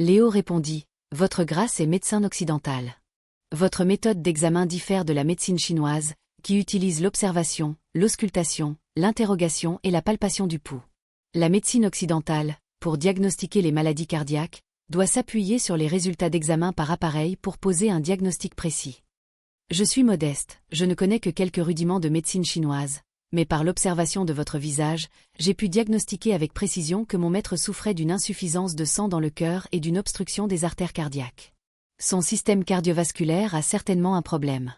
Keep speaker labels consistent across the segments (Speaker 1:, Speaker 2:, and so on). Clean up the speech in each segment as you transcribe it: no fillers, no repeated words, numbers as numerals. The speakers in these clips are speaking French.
Speaker 1: Léo répondit, « Votre grâce est médecin occidental. Votre méthode d'examen diffère de la médecine chinoise, qui utilise l'observation, l'auscultation, l'interrogation et la palpation du pouls. La médecine occidentale, pour diagnostiquer les maladies cardiaques, doit s'appuyer sur les résultats d'examen par appareil pour poser un diagnostic précis. Je suis modeste, je ne connais que quelques rudiments de médecine chinoise, mais par l'observation de votre visage, j'ai pu diagnostiquer avec précision que mon maître souffrait d'une insuffisance de sang dans le cœur et d'une obstruction des artères cardiaques. Son système cardiovasculaire a certainement un problème.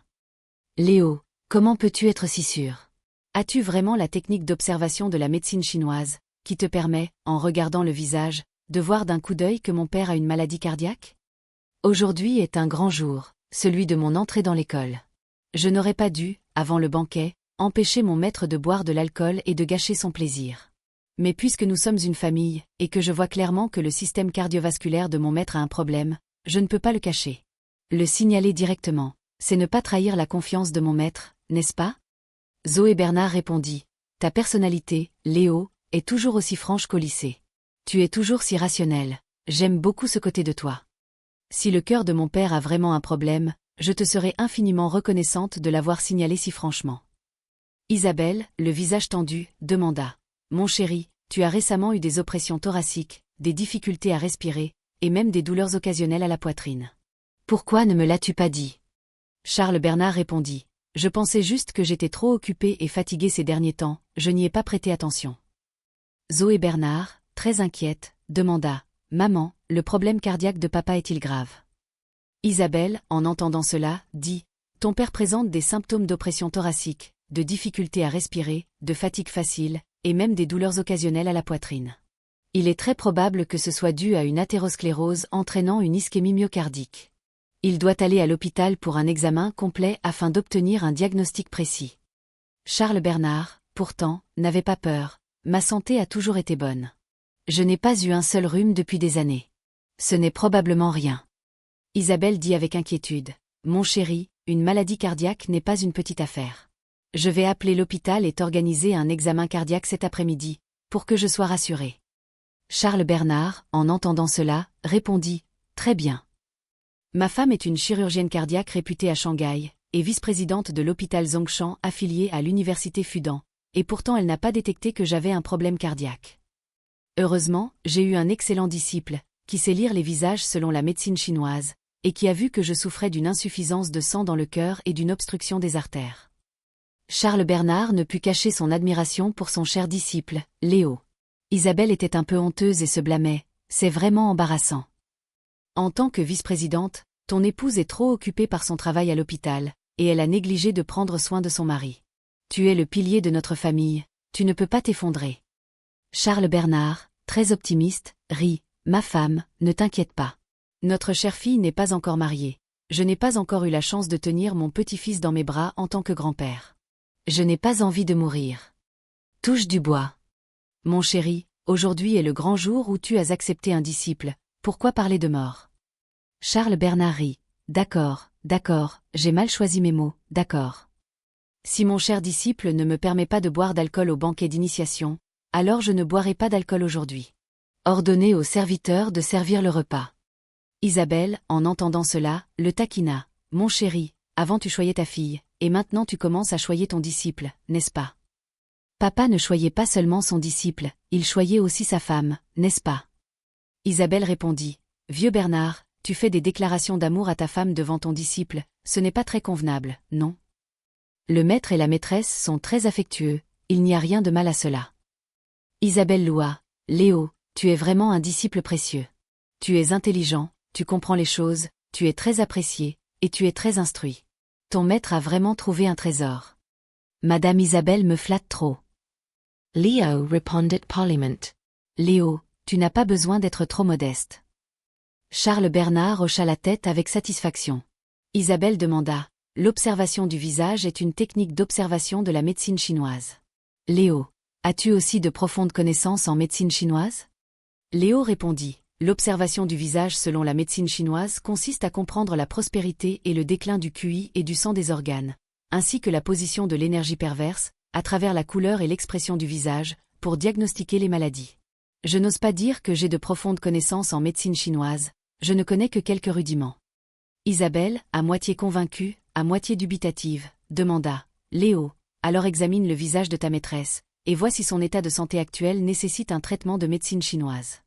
Speaker 1: Léo, comment peux-tu être si sûr? As-tu vraiment la technique d'observation de la médecine chinoise, qui te permet, en regardant le visage, de voir d'un coup d'œil que mon père a une maladie cardiaque? Aujourd'hui est un grand jour, celui de mon entrée dans l'école. Je n'aurais pas dû, avant le banquet, empêcher mon maître de boire de l'alcool et de gâcher son plaisir. Mais puisque nous sommes une famille, et que je vois clairement que le système cardiovasculaire de mon maître a un problème, je ne peux pas le cacher. Le signaler directement, c'est ne pas trahir la confiance de mon maître, n'est-ce pas? Zoé Bernard répondit, « Ta personnalité, Léo, est toujours aussi franche qu'au lycée. Tu es toujours si rationnel, j'aime beaucoup ce côté de toi. Si le cœur de mon père a vraiment un problème, je te serai infiniment reconnaissante de l'avoir signalé si franchement. » Isabelle, le visage tendu, demanda, « Mon chéri, tu as récemment eu des oppressions thoraciques, des difficultés à respirer, et même des douleurs occasionnelles à la poitrine. Pourquoi ne me l'as-tu pas dit? » Charles Bernard répondit, « Je pensais juste que j'étais trop occupé et fatigué ces derniers temps, je n'y ai pas prêté attention. » Zoé Bernard, très inquiète, demanda, « Maman, le problème cardiaque de papa est-il grave? » Isabelle, en entendant cela, dit, « Ton père présente des symptômes d'oppression thoracique, de difficulté à respirer, de fatigue facile, et même des douleurs occasionnelles à la poitrine. Il est très probable que ce soit dû à une athérosclérose entraînant une ischémie myocardique. Il doit aller à l'hôpital pour un examen complet afin d'obtenir un diagnostic précis. » Charles Bernard, pourtant, n'avait pas peur, « Ma santé a toujours été bonne. Je n'ai pas eu un seul rhume depuis des années. Ce n'est probablement rien. » Isabelle dit avec inquiétude, « Mon chéri, une maladie cardiaque n'est pas une petite affaire. Je vais appeler l'hôpital et t'organiser un examen cardiaque cet après-midi, pour que je sois rassurée. » Charles Bernard, en entendant cela, répondit, « Très bien. Ma femme est une chirurgienne cardiaque réputée à Shanghai, et vice-présidente de l'hôpital Zhongshan affilié à l'université Fudan, et pourtant elle n'a pas détecté que j'avais un problème cardiaque. Heureusement, j'ai eu un excellent disciple, qui sait lire les visages selon la médecine chinoise, et qui a vu que je souffrais d'une insuffisance de sang dans le cœur et d'une obstruction des artères. » Charles Bernard ne put cacher son admiration pour son cher disciple, Léo. Isabelle était un peu honteuse et se blâmait, « C'est vraiment embarrassant. En tant que vice-présidente, ton épouse est trop occupée par son travail à l'hôpital, et elle a négligé de prendre soin de son mari. Tu es le pilier de notre famille, tu ne peux pas t'effondrer. » Charles Bernard, très optimiste, rit, « Ma femme, ne t'inquiète pas. Notre chère fille n'est pas encore mariée. Je n'ai pas encore eu la chance de tenir mon petit-fils dans mes bras en tant que grand-père. Je n'ai pas envie de mourir. Touche du bois. Mon chéri, aujourd'hui est le grand jour où tu as accepté un disciple, pourquoi parler de mort? » Charles Bernard rit, « D'accord, j'ai mal choisi mes mots, d'accord. Si mon cher disciple ne me permet pas de boire d'alcool au banquet d'initiation, alors je ne boirai pas d'alcool aujourd'hui. Ordonnez au serviteur de servir le repas. » Isabelle, en entendant cela, le taquina, « Mon chéri, avant tu choyais ta fille, et maintenant tu commences à choyer ton disciple, n'est-ce pas? Papa ne choyait pas seulement son disciple, il choyait aussi sa femme, n'est-ce pas? » Isabelle répondit, « Vieux Bernard, tu fais des déclarations d'amour à ta femme devant ton disciple, ce n'est pas très convenable, non? Le maître et la maîtresse sont très affectueux, il n'y a rien de mal à cela. » Isabelle loua, « Léo, tu es vraiment un disciple précieux. Tu es intelligent, tu comprends les choses, tu es très apprécié, et tu es très instruit. Ton maître a vraiment trouvé un trésor. Madame Isabelle me flatte trop. » Léo répondit poliment, « Léo, tu n'as pas besoin d'être trop modeste. » Charles Bernard hocha la tête avec satisfaction. Isabelle demanda, « L'observation du visage est une technique d'observation de la médecine chinoise. Léo, as-tu aussi de profondes connaissances en médecine chinoise? » Léo répondit, « L'observation du visage selon la médecine chinoise consiste à comprendre la prospérité et le déclin du QI et du sang des organes, ainsi que la position de l'énergie perverse, à travers la couleur et l'expression du visage, pour diagnostiquer les maladies. Je n'ose pas dire que j'ai de profondes connaissances en médecine chinoise, je ne connais que quelques rudiments. Isabelle, à moitié convaincue, à moitié dubitative, demanda. Léo, alors examine le visage de ta maîtresse, et vois si son état de santé actuel nécessite un traitement de médecine chinoise.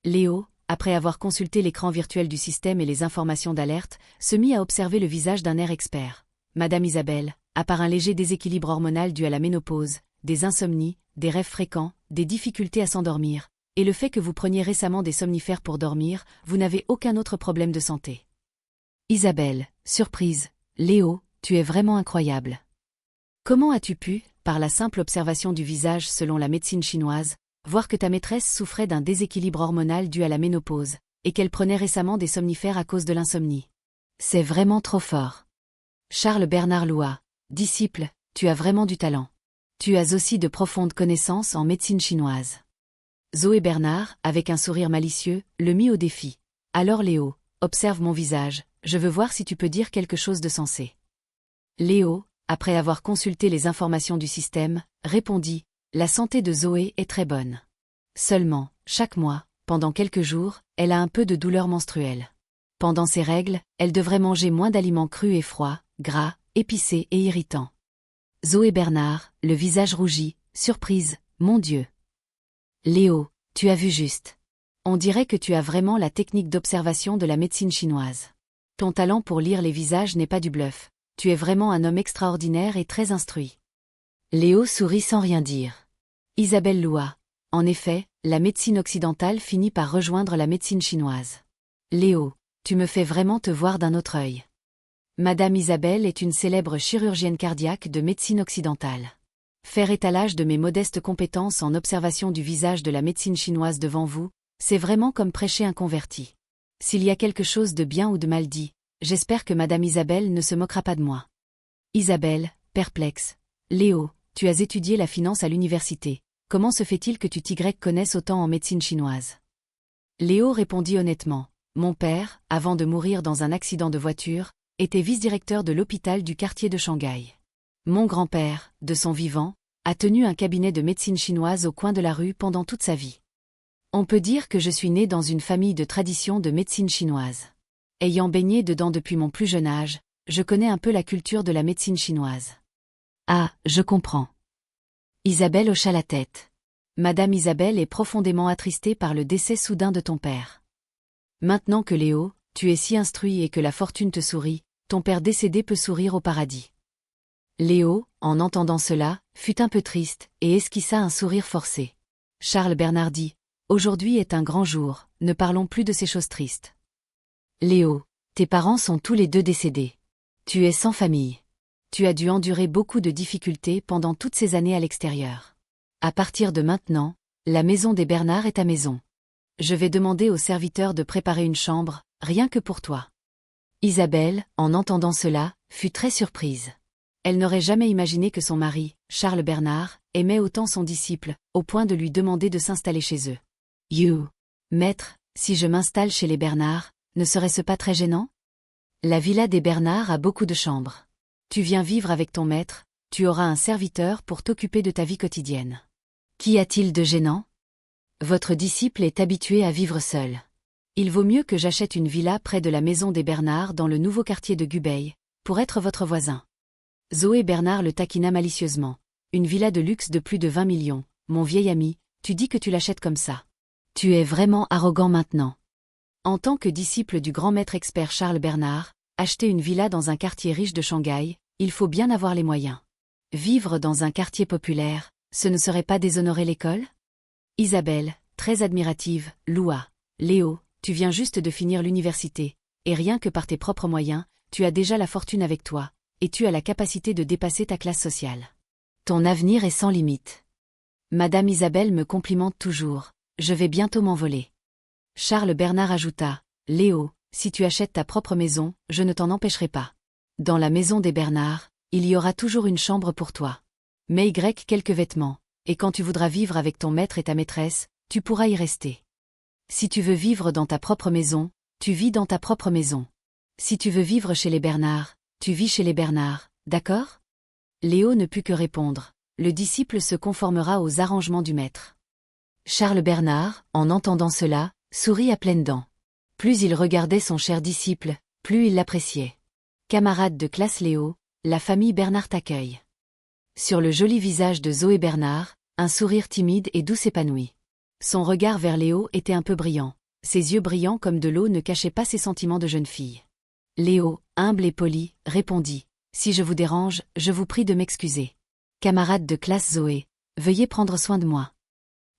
Speaker 1: Léo, après avoir consulté l'écran virtuel du système et les informations d'alerte, se mit à observer le visage d'un air expert. Madame Isabelle, à part un léger déséquilibre hormonal dû à la ménopause, des insomnies, des rêves fréquents, des difficultés à s'endormir, et le fait que vous preniez récemment des somnifères pour dormir, vous n'avez aucun autre problème de santé. Isabelle, surprise. Léo, tu es vraiment incroyable. Comment as-tu pu, par la simple observation du visage selon la médecine chinoise, voir que ta maîtresse souffrait d'un déséquilibre hormonal dû à la ménopause, et qu'elle prenait récemment des somnifères à cause de l'insomnie? C'est vraiment trop fort. Charles Bernard Loua, disciple, tu as vraiment du talent. Tu as aussi de profondes connaissances en médecine chinoise. Zoé Bernard, avec un sourire malicieux, le mit au défi. Alors Léo, observe mon visage, je veux voir si tu peux dire quelque chose de sensé. Léo, après avoir consulté les informations du système, répondit. La santé de Zoé est très bonne. Seulement, chaque mois, pendant quelques jours, elle a un peu de douleur menstruelle. Pendant ses règles, elle devrait manger moins d'aliments crus et froids, gras, épicés et irritants. Zoé Bernard, le visage rougi, surprise, mon Dieu. Léo, tu as vu juste. On dirait que tu as vraiment la technique d'observation de la médecine chinoise. Ton talent pour lire les visages n'est pas du bluff. Tu es vraiment un homme extraordinaire et très instruit. Léo sourit sans rien dire. Isabelle Loua. En effet, la médecine occidentale finit par rejoindre la médecine chinoise. Léo, tu me fais vraiment te voir d'un autre œil. Madame Isabelle est une célèbre chirurgienne cardiaque de médecine occidentale. Faire étalage de mes modestes compétences en observation du visage de la médecine chinoise devant vous, c'est vraiment comme prêcher un converti. S'il y a quelque chose de bien ou de mal dit, j'espère que Madame Isabelle ne se moquera pas de moi. Isabelle, perplexe. Léo, tu as étudié la finance à l'université. Comment se fait-il que tu t'y connaisses autant en médecine chinoise? Léo répondit honnêtement. Mon père, avant de mourir dans un accident de voiture, était vice-directeur de l'hôpital du quartier de Shanghai. Mon grand-père, de son vivant, a tenu un cabinet de médecine chinoise au coin de la rue pendant toute sa vie. On peut dire que je suis né dans une famille de tradition de médecine chinoise. Ayant baigné dedans depuis mon plus jeune âge, je connais un peu la culture de la médecine chinoise. Ah, je comprends. Isabelle hocha la tête. Madame Isabelle est profondément attristée par le décès soudain de ton père. Maintenant que Léo, tu es si instruit et que la fortune te sourit, ton père décédé peut sourire au paradis. Léo, en entendant cela, fut un peu triste, et esquissa un sourire forcé. Charles Bernard dit, « Aujourd'hui est un grand jour, ne parlons plus de ces choses tristes. » Léo, tes parents sont tous les deux décédés. Tu es sans famille. Tu as dû endurer beaucoup de difficultés pendant toutes ces années à l'extérieur. À partir de maintenant, la maison des Bernard est ta maison. Je vais demander aux serviteurs de préparer une chambre, rien que pour toi. Isabelle, en entendant cela, fut très surprise. Elle n'aurait jamais imaginé que son mari, Charles Bernard, aimait autant son disciple, au point de lui demander de s'installer chez eux. You, maître, si je m'installe chez les Bernard, ne serait-ce pas très gênant? La villa des Bernard a beaucoup de chambres. Tu viens vivre avec ton maître, tu auras un serviteur pour t'occuper de ta vie quotidienne. Qu'y a-t-il de gênant? Votre disciple est habitué à vivre seul. Il vaut mieux que j'achète une villa près de la maison des Bernard dans le nouveau quartier de Gubei, pour être votre voisin. Zoé Bernard le taquina malicieusement. Une villa de luxe de plus de 20 millions, mon vieil ami, tu dis que tu l'achètes comme ça. Tu es vraiment arrogant maintenant. En tant que disciple du grand maître expert Charles Bernard, acheter une villa dans un quartier riche de Shanghai, il faut bien avoir les moyens. Vivre dans un quartier populaire, ce ne serait pas déshonorer l'école? Isabelle, très admirative, loua. Léo, tu viens juste de finir l'université, et rien que par tes propres moyens, tu as déjà la fortune avec toi, et tu as la capacité de dépasser ta classe sociale. Ton avenir est sans limite. Madame Isabelle me complimente toujours, je vais bientôt m'envoler. Charles Bernard ajouta, Léo, si tu achètes ta propre maison, je ne t'en empêcherai pas. Dans la maison des Bernard, il y aura toujours une chambre pour toi. Mets quelques vêtements, et quand tu voudras vivre avec ton maître et ta maîtresse, tu pourras y rester. Si tu veux vivre dans ta propre maison, tu vis dans ta propre maison. Si tu veux vivre chez les Bernard, tu vis chez les Bernard, d'accord? Léo ne put que répondre. Le disciple se conformera aux arrangements du maître. Charles Bernard, en entendant cela, sourit à pleines dents. Plus il regardait son cher disciple, plus il l'appréciait. Camarade de classe Léo, la famille Bernard t'accueille. Sur le joli visage de Zoé Bernard, un sourire timide et doux s'épanouit. Son regard vers Léo était un peu brillant. Ses yeux brillants comme de l'eau ne cachaient pas ses sentiments de jeune fille. Léo, humble et poli, répondit. Si je vous dérange, je vous prie de m'excuser. Camarade de classe Zoé, veuillez prendre soin de moi.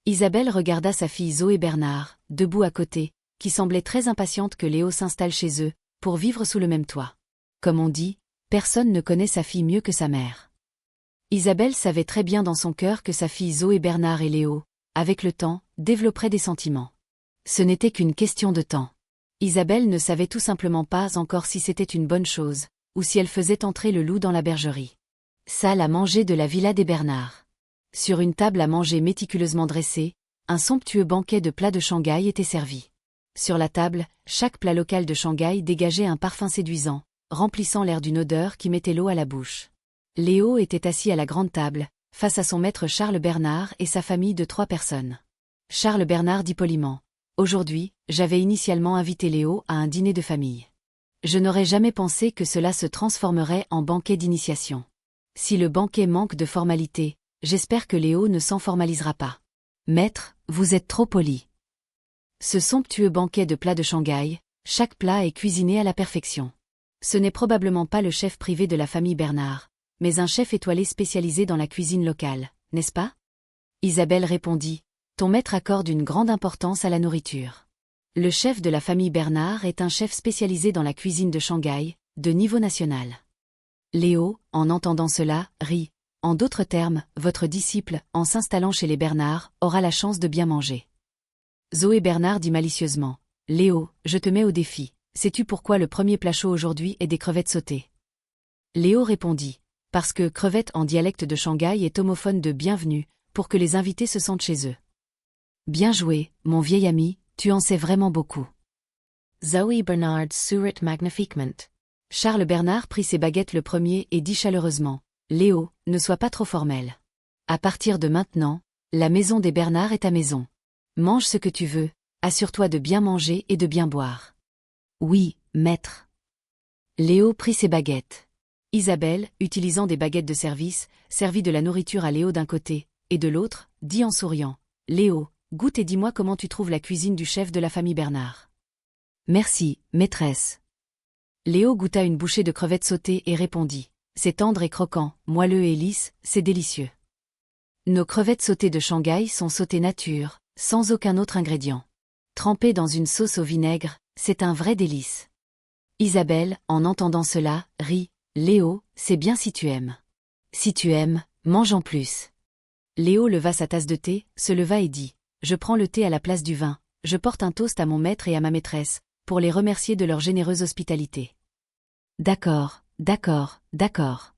Speaker 1: Isabelle regarda sa fille Zoé Bernard, debout à côté, qui semblait très impatiente que Léo s'installe chez eux, pour vivre sous le même toit. Comme on dit, personne ne connaît sa fille mieux que sa mère. Isabelle savait très bien dans son cœur que sa fille Zoé Bernard et Léo, avec le temps, développeraient des sentiments. Ce n'était qu'une question de temps. Isabelle ne savait tout simplement pas encore si c'était une bonne chose, ou si elle faisait entrer le loup dans la bergerie. Salle à manger de la villa des Bernard. Sur une table à manger méticuleusement dressée, un somptueux banquet de plats de Shanghai était servi. Sur la table, chaque plat local de Shanghai dégageait un parfum séduisant, remplissant l'air d'une odeur qui mettait l'eau à la bouche. Léo était assis à la grande table, face à son maître Charles Bernard et sa famille de 3 personnes. Charles Bernard dit poliment. Aujourd'hui, j'avais initialement invité Léo à un dîner de famille. Je n'aurais jamais pensé que cela se transformerait en banquet d'initiation. Si le banquet manque de formalité, j'espère que Léo ne s'en formalisera pas. Maître, vous êtes trop poli. Ce somptueux banquet de plats de Shanghai, chaque plat est cuisiné à la perfection. Ce n'est probablement pas le chef privé de la famille Bernard, mais un chef étoilé spécialisé dans la cuisine locale, n'est-ce pas? Isabelle répondit. Ton maître accorde une grande importance à la nourriture. Le chef de la famille Bernard est un chef spécialisé dans la cuisine de Shanghai, de niveau national. Léo, en entendant cela, rit. En d'autres termes, votre disciple, en s'installant chez les Bernard, aura la chance de bien manger. Zoé Bernard dit malicieusement. Léo, je te mets au défi. Sais-tu pourquoi le premier plat chaud aujourd'hui est des crevettes sautées? Léo répondit. Parce que crevette en dialecte de Shanghai est homophone de bienvenue, pour que les invités se sentent chez eux. Bien joué, mon vieil ami, tu en sais vraiment beaucoup. Zoé Bernard sourit magnifiquement. Charles Bernard prit ses baguettes le premier et dit chaleureusement. Léo, ne sois pas trop formel. À partir de maintenant, la maison des Bernard est ta maison. Mange ce que tu veux, assure-toi de bien manger et de bien boire. Oui, maître. Léo prit ses baguettes. Isabelle, utilisant des baguettes de service, servit de la nourriture à Léo d'un côté, et de l'autre, dit en souriant. Léo, goûte et dis-moi comment tu trouves la cuisine du chef de la famille Bernard. Merci, maîtresse. Léo goûta une bouchée de crevettes sautées et répondit. C'est tendre et croquant, moelleux et lisse, c'est délicieux. Nos crevettes sautées de Shanghai sont sautées nature, sans aucun autre ingrédient. Trempées dans une sauce au vinaigre, c'est un vrai délice. Isabelle, en entendant cela, rit. Léo, c'est bien si tu aimes. Si tu aimes, mange en plus. Léo leva sa tasse de thé, se leva et dit. Je prends le thé à la place du vin, je porte un toast à mon maître et à ma maîtresse, pour les remercier de leur généreuse hospitalité. D'accord, d'accord, d'accord.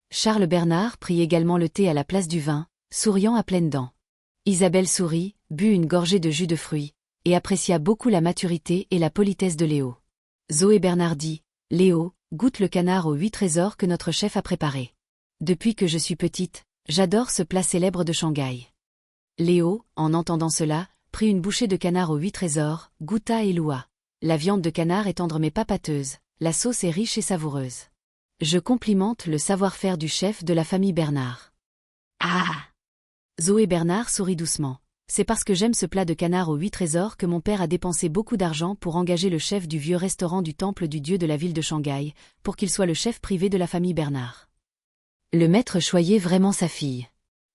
Speaker 1: Charles Bernard prit également le thé à la place du vin, souriant à pleines dents. Isabelle sourit, but une gorgée de jus de fruits, et apprécia beaucoup la maturité et la politesse de Léo. Zoé Bernard dit, Léo, goûte le canard aux 8 trésors que notre chef a préparé. Depuis que je suis petite, j'adore ce plat célèbre de Shanghai. Léo, en entendant cela, prit une bouchée de canard aux 8 trésors, goûta et loua. La viande de canard est tendre mais pas pâteuse, la sauce est riche et savoureuse. Je complimente le savoir-faire du chef de la famille Bernard. Ah! Zoé Bernard sourit doucement. C'est parce que j'aime ce plat de canard aux 8 trésors que mon père a dépensé beaucoup d'argent pour engager le chef du vieux restaurant du temple du dieu de la ville de Shanghai, pour qu'il soit le chef privé de la famille Bernard. Le maître choyait vraiment sa fille.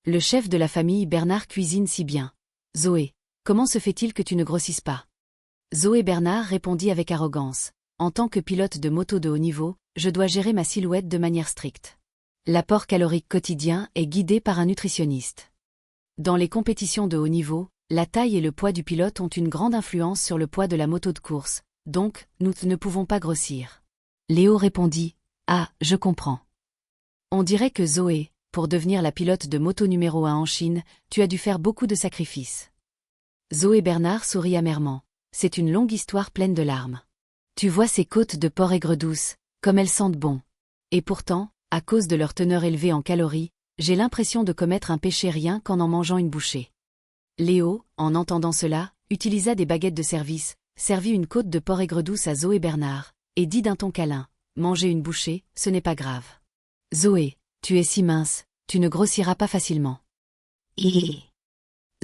Speaker 1: Le chef de la famille Bernard cuisine si bien. Zoé, comment se fait-il que tu ne grossisses pas? Zoé Bernard répondit avec arrogance. En tant que pilote de moto de haut niveau, je dois gérer ma silhouette de manière stricte. L'apport calorique quotidien est guidé par un nutritionniste. Dans les compétitions de haut niveau, la taille et le poids du pilote ont une grande influence sur le poids de la moto de course, donc, nous ne pouvons pas grossir. Léo répondit. Ah, je comprends. On dirait que Zoé, pour devenir la pilote de moto numéro 1 en Chine, tu as dû faire beaucoup de sacrifices. Zoé Bernard sourit amèrement. C'est une longue histoire pleine de larmes. Tu vois ces côtes de porc aigre douces, comme elles sentent bon. Et pourtant, à cause de leur teneur élevée en calories, j'ai l'impression de commettre un péché rien qu'en mangeant une bouchée. Léo, en entendant cela, utilisa des baguettes de service, servit une côte de porc aigre-douce à Zoé Bernard, et dit d'un ton câlin, « Mangez une bouchée, ce n'est pas grave. Zoé, tu es si mince, tu ne grossiras pas facilement. »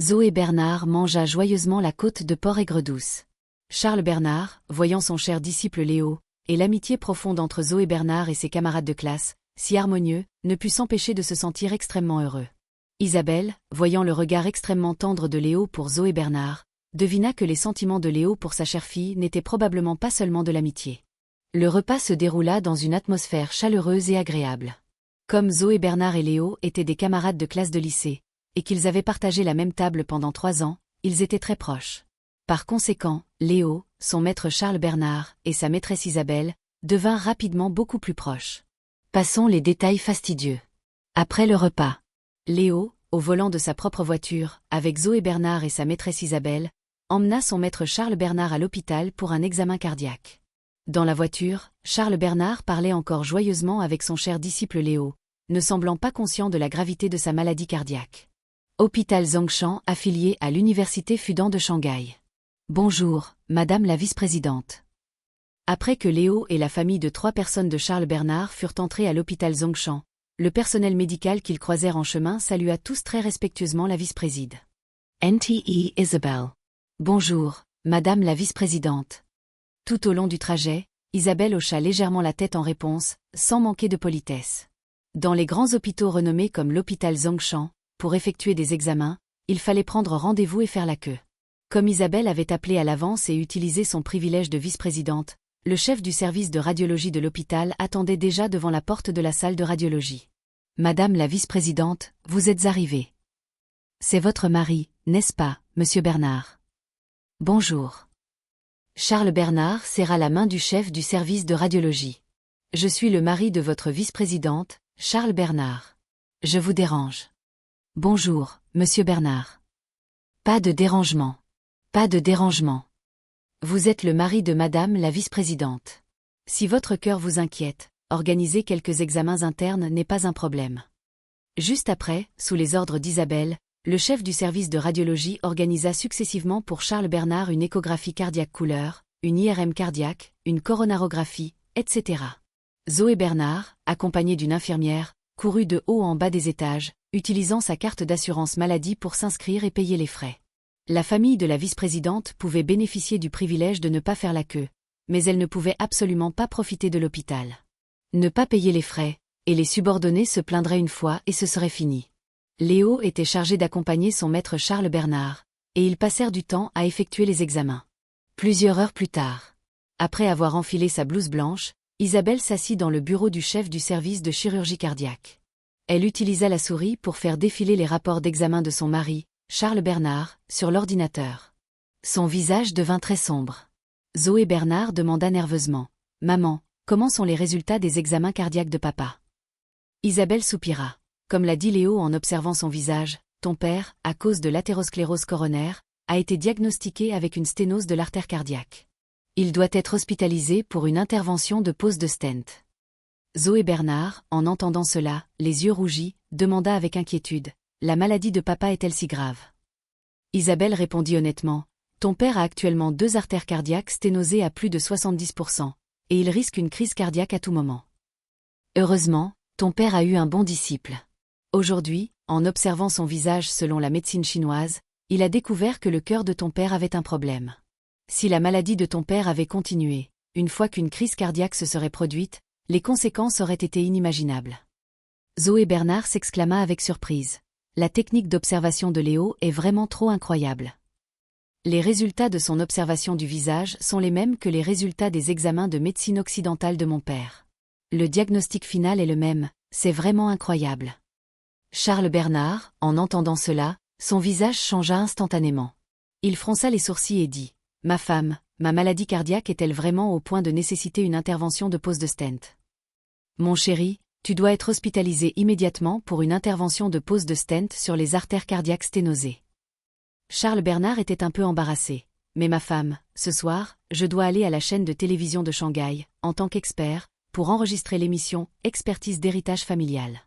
Speaker 1: Zoé Bernard mangea joyeusement la côte de porc aigre-douce. Charles Bernard, voyant son cher disciple Léo, et l'amitié profonde entre Zoé Bernard et ses camarades de classe, si harmonieux, ne put s'empêcher de se sentir extrêmement heureux. Isabelle, voyant le regard extrêmement tendre de Léo pour Zoé Bernard, devina que les sentiments de Léo pour sa chère fille n'étaient probablement pas seulement de l'amitié. Le repas se déroula dans une atmosphère chaleureuse et agréable. Comme Zoé Bernard et Léo étaient des camarades de classe de lycée, et qu'ils avaient partagé la même table pendant 3 ans, ils étaient très proches. Par conséquent, Léo, son maître Charles Bernard et sa maîtresse Isabelle devinrent rapidement beaucoup plus proches. Passons les détails fastidieux. Après le repas, Léo, au volant de sa propre voiture, avec Zoé Bernard et sa maîtresse Isabelle, emmena son maître Charles Bernard à l'hôpital pour un examen cardiaque. Dans la voiture, Charles Bernard parlait encore joyeusement avec son cher disciple Léo, ne semblant pas conscient de la gravité de sa maladie cardiaque. Hôpital Zhongshan affilié à l'université Fudan de Shanghai. Bonjour, Madame la vice-présidente. Après que Léo et la famille de 3 personnes de Charles Bernard furent entrés à l'hôpital Zhongshan, le personnel médical qu'ils croisèrent en chemin salua tous très respectueusement la vice-préside. NTE Isabelle. Bonjour, Madame la vice-présidente. Tout au long du trajet, Isabelle hocha légèrement la tête en réponse, sans manquer de politesse. Dans les grands hôpitaux renommés comme l'hôpital Zhongshan, pour effectuer des examens, il fallait prendre rendez-vous et faire la queue. Comme Isabelle avait appelé à l'avance et utilisé son privilège de vice-présidente, le chef du service de radiologie de l'hôpital attendait déjà devant la porte de la salle de radiologie. « Madame la vice-présidente, vous êtes arrivée. C'est votre mari, n'est-ce pas, Monsieur Bernard ? Bonjour. » Charles Bernard serra la main du chef du service de radiologie. « Je suis le mari de votre vice-présidente, Charles Bernard. Je vous dérange. » « Bonjour, Monsieur Bernard. »« Pas de dérangement. Pas de dérangement. Vous êtes le mari de Madame la vice-présidente. Si votre cœur vous inquiète, organiser quelques examens internes n'est pas un problème. » Juste après, sous les ordres d'Isabelle, le chef du service de radiologie organisa successivement pour Charles Bernard une échographie cardiaque couleur, une IRM cardiaque, une coronarographie, etc. Zoé Bernard, accompagnée d'une infirmière, courut de haut en bas des étages, utilisant sa carte d'assurance maladie pour s'inscrire et payer les frais. La famille de la vice-présidente pouvait bénéficier du privilège de ne pas faire la queue, mais elle ne pouvait absolument pas profiter de l'hôpital. Ne pas payer les frais, et les subordonnés se plaindraient une fois et ce serait fini. Léo était chargé d'accompagner son maître Charles Bernard, et ils passèrent du temps à effectuer les examens. Plusieurs heures plus tard, après avoir enfilé sa blouse blanche, Isabelle s'assit dans le bureau du chef du service de chirurgie cardiaque. Elle utilisa la souris pour faire défiler les rapports d'examen de son mari, Charles Bernard, sur l'ordinateur. Son visage devint très sombre. Zoé Bernard demanda nerveusement, « Maman, comment sont les résultats des examens cardiaques de papa ?» Isabelle soupira. Comme l'a dit Léo en observant son visage, ton père, à cause de l'athérosclérose coronaire, a été diagnostiqué avec une sténose de l'artère cardiaque. Il doit être hospitalisé pour une intervention de pose de stent. Zoé Bernard, en entendant cela, les yeux rougis, demanda avec inquiétude, « La maladie de papa est-elle si grave ?» Isabelle répondit honnêtement, « Ton père a actuellement 2 artères cardiaques sténosées à plus de 70%, et il risque une crise cardiaque à tout moment. Heureusement, ton père a eu un bon disciple. Aujourd'hui, en observant son visage selon la médecine chinoise, il a découvert que le cœur de ton père avait un problème. Si la maladie de ton père avait continué, une fois qu'une crise cardiaque se serait produite, les conséquences auraient été inimaginables. » Zoé Bernard s'exclama avec surprise. La technique d'observation de Léo est vraiment trop incroyable. Les résultats de son observation du visage sont les mêmes que les résultats des examens de médecine occidentale de mon père. Le diagnostic final est le même, c'est vraiment incroyable. Charles Bernard, en entendant cela, son visage changea instantanément. Il fronça les sourcils et dit, « Ma femme, ma maladie cardiaque est-elle vraiment au point de nécessiter une intervention de pose de stent ? Mon chéri, tu dois être hospitalisé immédiatement pour une intervention de pose de stent sur les artères cardiaques sténosées. » Charles Bernard était un peu embarrassé. « Mais ma femme, ce soir, je dois aller à la chaîne de télévision de Shanghai, en tant qu'expert, pour enregistrer l'émission « Expertise d'héritage familial ».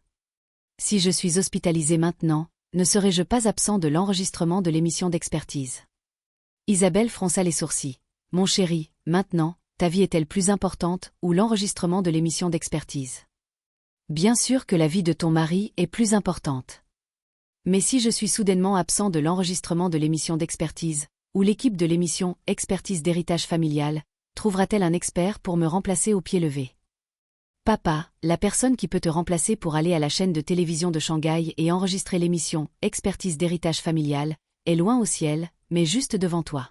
Speaker 1: Si je suis hospitalisé maintenant, Ne serais-je pas absent de l'enregistrement de l'émission d'expertise? Isabelle fronça les sourcils. Mon chéri, maintenant, ta vie est-elle plus importante ou l'enregistrement de l'émission d'expertise? Bien sûr que la vie de ton mari est plus importante. Mais si je suis soudainement absent de l'enregistrement de l'émission d'expertise, ou l'équipe de l'émission Expertise d'héritage familial, trouvera-t-elle un expert pour me remplacer au pied levé? Papa, la personne qui peut te remplacer pour aller à la chaîne de télévision de Shanghai et enregistrer l'émission Expertise d'héritage familial, est loin au ciel, mais juste devant toi.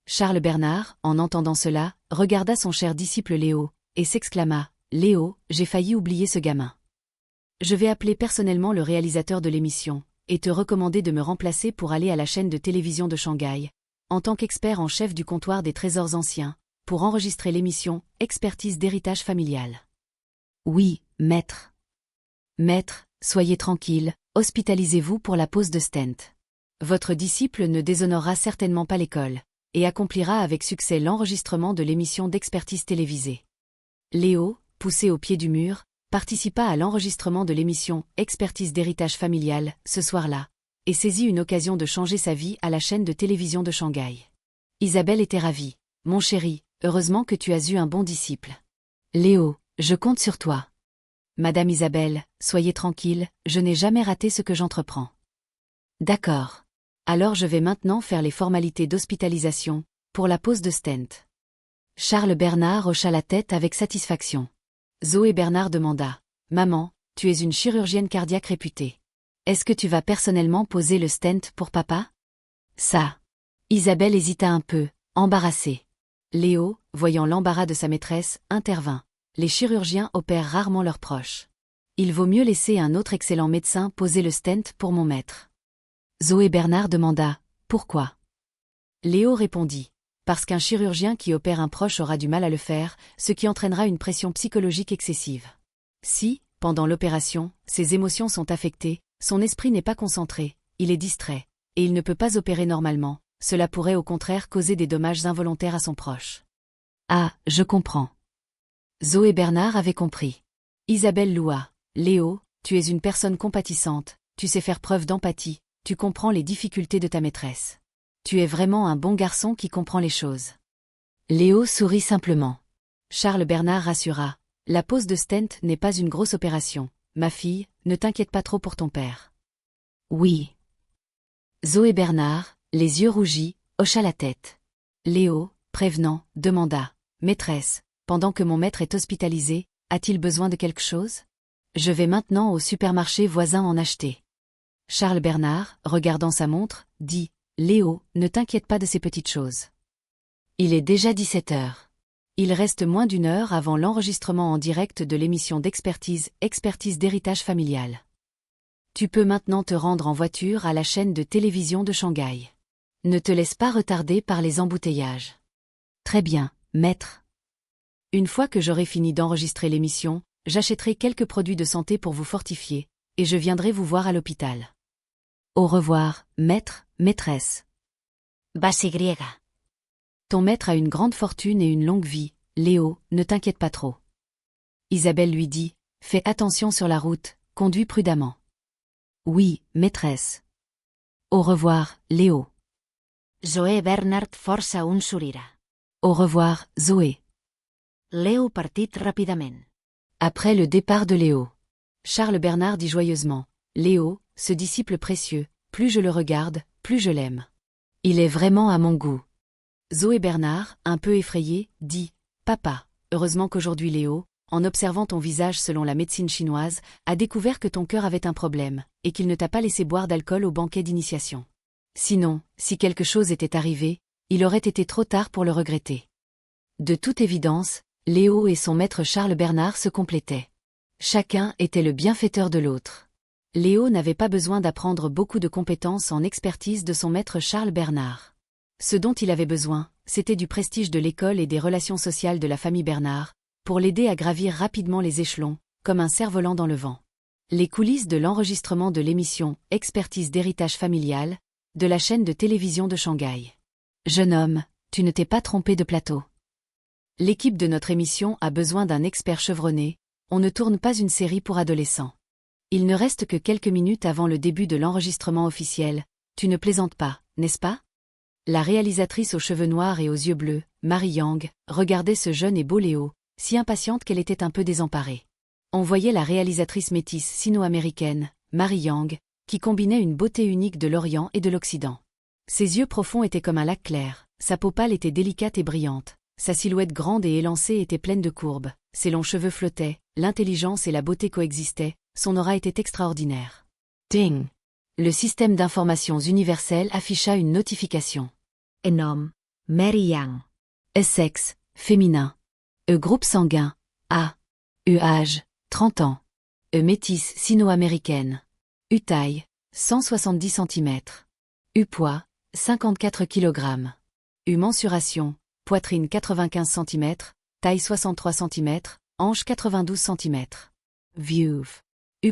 Speaker 1: Charles Bernard, en entendant cela, regarda son cher disciple Léo, et s'exclama, « Léo, j'ai failli oublier ce gamin. Je vais appeler personnellement le réalisateur de l'émission, et te recommander de me remplacer pour aller à la chaîne de télévision de Shanghai, en tant qu'expert en chef du comptoir des trésors anciens, pour enregistrer l'émission Expertise d'héritage familial. » Oui, maître. Maître, soyez tranquille, hospitalisez-vous pour la pose de stent. Votre disciple ne déshonorera certainement pas l'école, et accomplira avec succès l'enregistrement de l'émission d'expertise télévisée. Léo, poussé au pied du mur, participa à l'enregistrement de l'émission Expertise d'héritage familial, ce soir-là, et saisit une occasion de changer sa vie à la chaîne de télévision de Shanghai. Isabelle était ravie. Mon chéri, heureusement que tu as eu un bon disciple. Léo, je compte sur toi. Madame Isabelle, soyez tranquille, je n'ai jamais raté ce que j'entreprends. D'accord. Alors je vais maintenant faire les formalités d'hospitalisation, pour la pose de stent. Charles Bernard hocha la tête avec satisfaction. Zoé Bernard demanda, « Maman, tu es une chirurgienne cardiaque réputée. Est-ce que tu vas personnellement poser le stent pour papa ?» Ça. Isabelle hésita un peu, embarrassée. Léo, voyant l'embarras de sa maîtresse, intervint. Les chirurgiens opèrent rarement leurs proches. Il vaut mieux laisser un autre excellent médecin poser le stent pour mon maître. Zoé Bernard demanda, « Pourquoi ?» Léo répondit, « Parce qu'un chirurgien qui opère un proche aura du mal à le faire, ce qui entraînera une pression psychologique excessive. Si, pendant l'opération, ses émotions sont affectées, son esprit n'est pas concentré, il est distrait, et il ne peut pas opérer normalement, cela pourrait au contraire causer des dommages involontaires à son proche. » Ah, je comprends. Zoé Bernard avait compris. Isabelle loua. « Léo, tu es une personne compatissante, tu sais faire preuve d'empathie, tu comprends les difficultés de ta maîtresse. Tu es vraiment un bon garçon qui comprend les choses. » Léo sourit simplement. Charles Bernard rassura. « La pose de stent n'est pas une grosse opération. Ma fille, ne t'inquiète pas trop pour ton père. » Oui. Zoé Bernard, les yeux rougis, hocha la tête. Léo, prévenant, demanda. « Maîtresse, pendant que mon maître est hospitalisé, a-t-il besoin de quelque chose? Je vais maintenant au supermarché voisin en acheter. » Charles Bernard, regardant sa montre, dit « Léo, ne t'inquiète pas de ces petites choses. Il est déjà 17 heures. Il reste moins d'une heure avant l'enregistrement en direct de l'émission d'expertise Expertise d'héritage familial. Tu peux maintenant te rendre en voiture à la chaîne de télévision de Shanghai. Ne te laisse pas retarder par les embouteillages. » Très bien, maître. Une fois que j'aurai fini d'enregistrer l'émission, j'achèterai quelques produits de santé pour vous fortifier, et je viendrai vous voir à l'hôpital. Au revoir, maître, maîtresse. Basi griega. Ton maître a une grande fortune et une longue vie, Léo, ne t'inquiète pas trop. Isabelle lui dit, fais attention sur la route, conduis prudemment. Oui, maîtresse. Au revoir, Léo. Zoé Bernard força un sourire. Au revoir, Zoé. Léo partit rapidement. Après le départ de Léo, Charles Bernard dit joyeusement, Léo, ce disciple précieux, plus je le regarde, plus je l'aime. Il est vraiment à mon goût. Zoé Bernard, un peu effrayée, dit, Papa, heureusement qu'aujourd'hui Léo, en observant ton visage selon la médecine chinoise, a découvert que ton cœur avait un problème, et qu'il ne t'a pas laissé boire d'alcool au banquet d'initiation. Sinon, si quelque chose était arrivé, il aurait été trop tard pour le regretter. De toute évidence, Léo et son maître Charles Bernard se complétaient. Chacun était le bienfaiteur de l'autre. Léo n'avait pas besoin d'apprendre beaucoup de compétences en expertise de son maître Charles Bernard. Ce dont il avait besoin, c'était du prestige de l'école et des relations sociales de la famille Bernard, pour l'aider à gravir rapidement les échelons, comme un cerf-volant dans le vent. Les coulisses de l'enregistrement de l'émission Expertise d'héritage familial, de la chaîne de télévision de Shanghai. Jeune homme, tu ne t'es pas trompé de plateau. L'équipe de notre émission a besoin d'un expert chevronné, on ne tourne pas une série pour adolescents. Il ne reste que quelques minutes avant le début de l'enregistrement officiel. Tu ne plaisantes pas, n'est-ce pas? La réalisatrice aux cheveux noirs et aux yeux bleus, Mary Yang, regardait ce jeune et beau Léo, si impatiente qu'elle était un peu désemparée. On voyait la réalisatrice métisse sino-américaine, Mary Yang, qui combinait une beauté unique de l'Orient et de l'Occident. Ses yeux profonds étaient comme un lac clair, sa peau pâle était délicate et brillante, sa silhouette grande et élancée était pleine de courbes, ses longs cheveux flottaient, l'intelligence et la beauté coexistaient, son aura était extraordinaire. Ding! Le système d'informations universel afficha une notification.
Speaker 2: Nom, Mary Yang.
Speaker 1: Sexe, féminin. Groupe sanguin, A. Âge, 30 ans. Métisse sino-américaine. Taille, 170 cm. Poids, 54 kg. Mensuration, poitrine 95 cm, taille 63 cm, hanche 92 cm. View.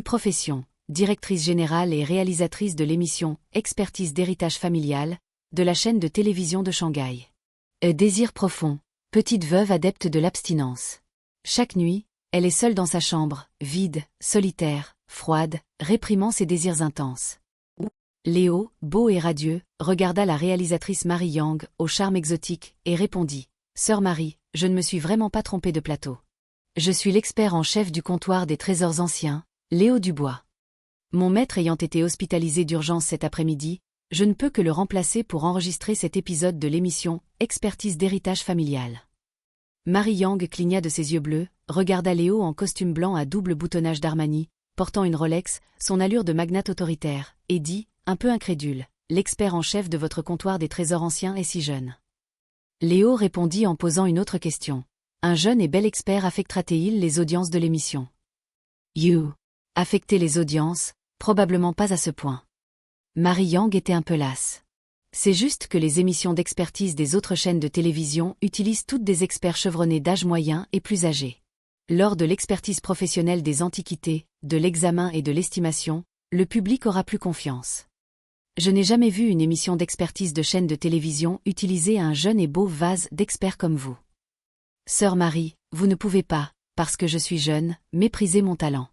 Speaker 1: Profession, directrice générale et réalisatrice de l'émission Expertise d'héritage familial, de la chaîne de télévision de Shanghai. Désir profond, petite veuve adepte de l'abstinence. Chaque nuit, elle est seule dans sa chambre, vide, solitaire, froide, réprimant ses désirs intenses. Léo, beau et radieux, regarda la réalisatrice Mary Yang, au charme exotique, et répondit « Sœur Marie, je ne me suis vraiment pas trompé de plateau. Je suis l'expert en chef du comptoir des trésors anciens, Léo Dubois. Mon maître ayant été hospitalisé d'urgence cet après-midi, je ne peux que le remplacer pour enregistrer cet épisode de l'émission Expertise d'héritage familial. » Mary Yang cligna de ses yeux bleus, regarda Léo en costume blanc à double boutonnage d'Armani, portant une Rolex, son allure de magnate autoritaire, et dit, un peu incrédule, « L'expert en chef de votre comptoir des trésors anciens est si jeune. » Léo répondit en posant une autre question. Un jeune et bel expert affectera-t-il les audiences de l'émission? Affecter les audiences, probablement pas à ce point. Mary Yang était un peu lasse. C'est juste que les émissions d'expertise des autres chaînes de télévision utilisent toutes des experts chevronnés d'âge moyen et plus âgés. Lors de l'expertise professionnelle des antiquités, de l'examen et de l'estimation, le public aura plus confiance. Je n'ai jamais vu une émission d'expertise de chaîne de télévision utiliser un jeune et beau vase d'experts comme vous. Sœur Marie, vous ne pouvez pas, parce que je suis jeune, mépriser mon talent.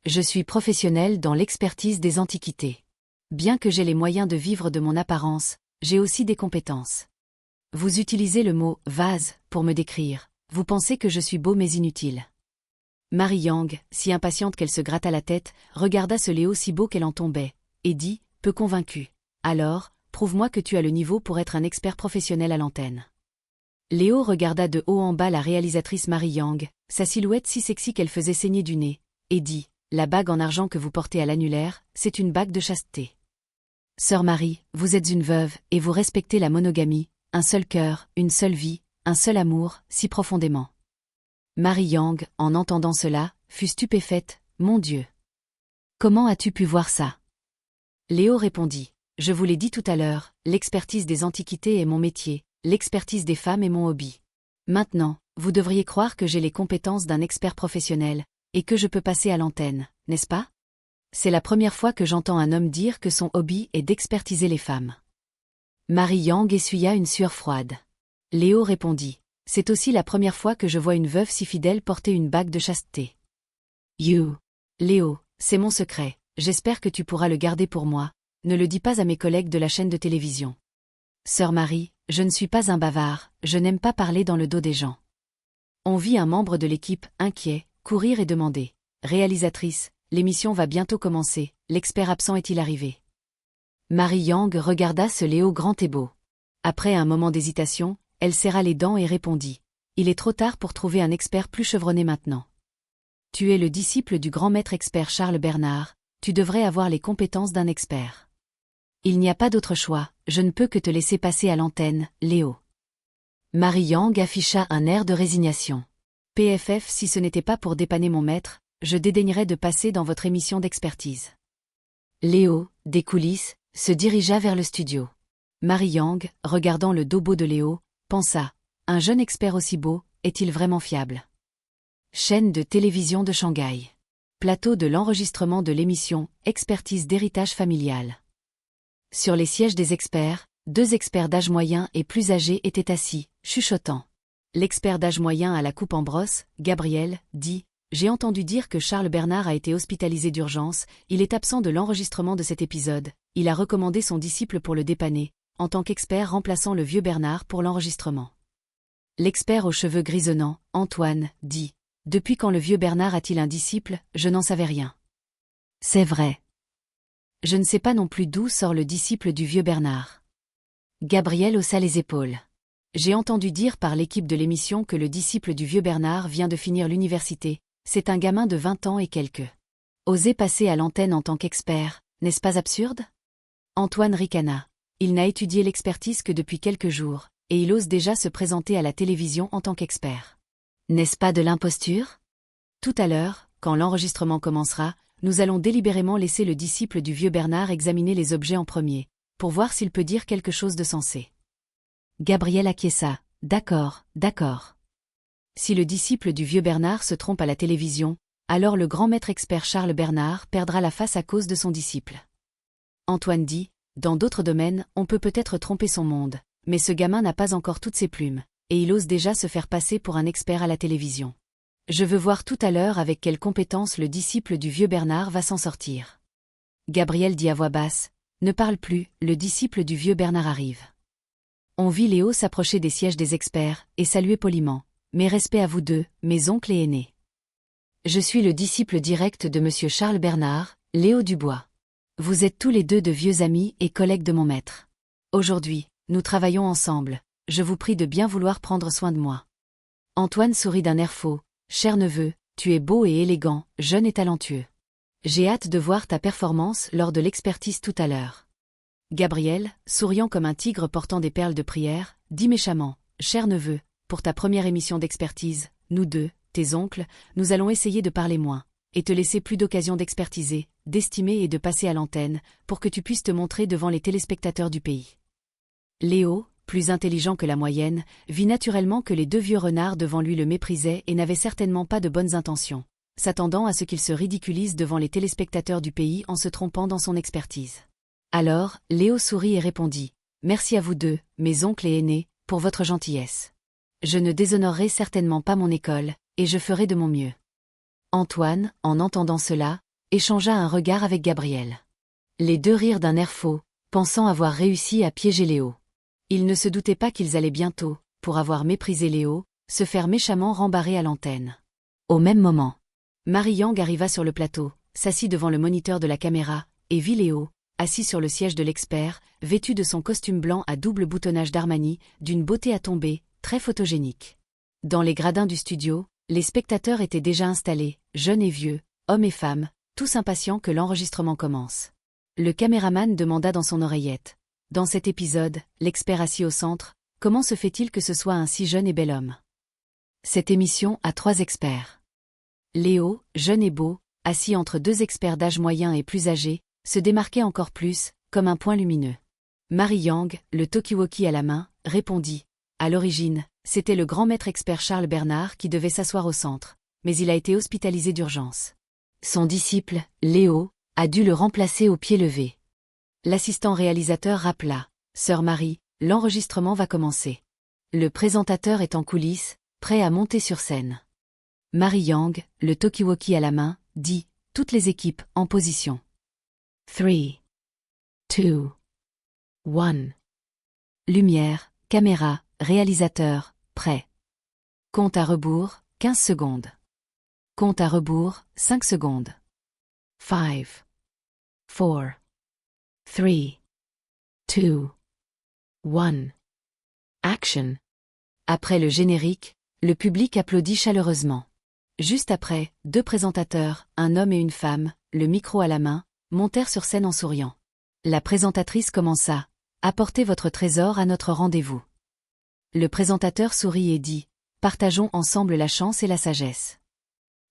Speaker 1: Je suis professionnelle dans l'expertise des antiquités. Bien que j'ai les moyens de vivre de mon apparence, j'ai aussi des compétences. Vous utilisez le mot « vase » pour me décrire, vous pensez que je suis beau mais inutile. Mary Yang, si impatiente qu'elle se gratta la tête, regarda ce Léo si beau qu'elle en tombait, et dit, peu convaincue. Alors, prouve-moi que tu as le niveau pour être un expert professionnel à l'antenne. Léo regarda de haut en bas la réalisatrice Mary Yang, sa silhouette si sexy qu'elle faisait saigner du nez, et dit, la bague en argent que vous portez à l'annulaire, c'est une bague de chasteté. Sœur Marie, vous êtes une veuve, et vous respectez la monogamie, un seul cœur, une seule vie, un seul amour, si profondément. Mary Yang, en entendant cela, fut stupéfaite, mon Dieu. Comment as-tu pu voir ça? Léo répondit, je vous l'ai dit tout à l'heure, l'expertise des antiquités est mon métier, l'expertise des femmes est mon hobby. Maintenant, vous devriez croire que j'ai les compétences d'un expert professionnel, et que je peux passer à l'antenne, n'est-ce pas? C'est la première fois que j'entends un homme dire que son hobby est d'expertiser les femmes. Mary Yang essuya une sueur froide. Léo répondit, c'est aussi la première fois que je vois une veuve si fidèle porter une bague de chasteté. Léo, c'est mon secret, j'espère que tu pourras le garder pour moi, ne le dis pas à mes collègues de la chaîne de télévision. Sœur Marie, je ne suis pas un bavard, je n'aime pas parler dans le dos des gens. On vit un membre de l'équipe, inquiet, courir et demander. Réalisatrice, l'émission va bientôt commencer, l'expert absent est-il arrivé? Mary Yang regarda ce Léo grand et beau. Après un moment d'hésitation, elle serra les dents et répondit. Il est trop tard pour trouver un expert plus chevronné maintenant. Tu es le disciple du grand maître expert Charles Bernard, tu devrais avoir les compétences d'un expert. Il n'y a pas d'autre choix, je ne peux que te laisser passer à l'antenne, Léo. Mary Yang afficha un air de résignation. PFF, si ce n'était pas pour dépanner mon maître, je dédaignerais de passer dans votre émission d'expertise. Léo, des coulisses, se dirigea vers le studio. Mary Yang, regardant le dos beau de Léo, pensa, un jeune expert aussi beau, est-il vraiment fiable? Chaîne de télévision de Shanghai. Plateau de l'enregistrement de l'émission Expertise d'héritage familial. Sur les sièges des experts, 2 experts d'âge moyen et plus âgés étaient assis, chuchotant. L'expert d'âge moyen à la coupe en brosse, Gabriel, dit, j'ai entendu dire que Charles Bernard a été hospitalisé d'urgence, il est absent de l'enregistrement de cet épisode, il a recommandé son disciple pour le dépanner, en tant qu'expert remplaçant le vieux Bernard pour l'enregistrement. L'expert aux cheveux grisonnants, Antoine, dit « Depuis quand le vieux Bernard a-t-il un disciple? Je n'en savais rien. »
Speaker 2: C'est vrai.
Speaker 1: Je ne sais pas non plus d'où sort le disciple du vieux Bernard.
Speaker 2: Gabriel haussa les épaules.
Speaker 1: J'ai entendu dire par l'équipe de l'émission que le disciple du vieux Bernard vient de finir l'université, c'est un gamin de 20 ans et quelques. Oser passer à l'antenne en tant qu'expert, n'est-ce pas absurde? Antoine ricana. Il n'a étudié l'expertise que depuis quelques jours, et il ose déjà se présenter à la télévision en tant qu'expert.
Speaker 2: N'est-ce pas de l'imposture?
Speaker 1: Tout à l'heure, quand l'enregistrement commencera, nous allons délibérément laisser le disciple du vieux Bernard examiner les objets en premier, pour voir s'il peut dire quelque chose de sensé.
Speaker 2: Gabriel acquiesça. D'accord, d'accord.
Speaker 1: Si le disciple du vieux Bernard se trompe à la télévision, alors le grand maître expert Charles Bernard perdra la face à cause de son disciple. Antoine dit, dans d'autres domaines, on peut peut-être tromper son monde, mais ce gamin n'a pas encore toutes ses plumes, et il ose déjà se faire passer pour un expert à la télévision. Je veux voir tout à l'heure avec quelle compétence le disciple du vieux Bernard va s'en sortir. Gabriel dit à voix basse, ne parle plus, le disciple du vieux Bernard arrive. On vit Léo s'approcher des sièges des experts, et saluer poliment. Mes respects à vous deux, mes oncles et aînés. Je suis le disciple direct de monsieur Charles Bernard, Léo Dubois. Vous êtes tous les deux de vieux amis et collègues de mon maître. Aujourd'hui, nous travaillons ensemble, je vous prie de bien vouloir prendre soin de moi. Antoine sourit d'un air faux. Cher neveu, tu es beau et élégant, jeune et talentueux. J'ai hâte de voir ta performance lors de l'expertise tout à l'heure. Gabriel, souriant comme un tigre portant des perles de prière, dit méchamment, cher neveu, pour ta première émission d'expertise, nous deux, tes oncles, nous allons essayer de parler moins, et te laisser plus d'occasions d'expertiser, d'estimer et de passer à l'antenne, pour que tu puisses te montrer devant les téléspectateurs du pays. Léo, plus intelligent que la moyenne, vit naturellement que les deux vieux renards devant lui le méprisaient et n'avaient certainement pas de bonnes intentions, s'attendant à ce qu'il se ridiculise devant les téléspectateurs du pays en se trompant dans son expertise. Alors, Léo sourit et répondit, « Merci à vous deux, mes oncles et aînés, pour votre gentillesse. Je ne déshonorerai certainement pas mon école, et je ferai de mon mieux. » Antoine, en entendant cela, échangea un regard avec Gabriel. Les deux rirent d'un air faux, pensant avoir réussi à piéger Léo. Ils ne se doutaient pas qu'ils allaient bientôt, pour avoir méprisé Léo, se faire méchamment rembarrer à l'antenne.
Speaker 2: Au même moment,
Speaker 1: Marie Yang arriva sur le plateau, s'assit devant le moniteur de la caméra, et vit Léo, assis sur le siège de l'expert, vêtu de son costume blanc à double boutonnage d'Armani, d'une beauté à tomber, très photogénique. Dans les gradins du studio, les spectateurs étaient déjà installés, jeunes et vieux, hommes et femmes, tous impatients que l'enregistrement commence. Le caméraman demanda dans son oreillette. Dans cet épisode, l'expert assis au centre, comment se fait-il que ce soit un si jeune et bel homme? Cette émission a 3 experts. Léo, jeune et beau, assis entre 2 experts d'âge moyen et plus âgés, se démarquait encore plus, comme un point lumineux. Marie Yang, le talkie-walkie à la main, répondit. À l'origine, c'était le grand maître expert Charles Bernard qui devait s'asseoir au centre, mais il a été hospitalisé d'urgence. Son disciple, Léo, a dû le remplacer au pied levé. L'assistant réalisateur rappela. Sœur Marie, l'enregistrement va commencer. Le présentateur est en coulisses, prêt à monter sur scène. Marie Yang, le talkie-walkie à la main, dit. Toutes les équipes, en position.
Speaker 2: 3, 2, 1.
Speaker 1: Lumière, caméra, réalisateur, prêt. Compte à rebours, 15 secondes. Compte à rebours, 5 secondes.
Speaker 2: 5, 4, 3, 2, 1. Action.
Speaker 1: Après le générique, le public applaudit chaleureusement. Juste après, 2 présentateurs, un homme et une femme, le micro à la main, montèrent sur scène en souriant. La présentatrice commença. Apportez votre trésor à notre rendez-vous. Le présentateur sourit et dit. Partageons ensemble la chance et la sagesse.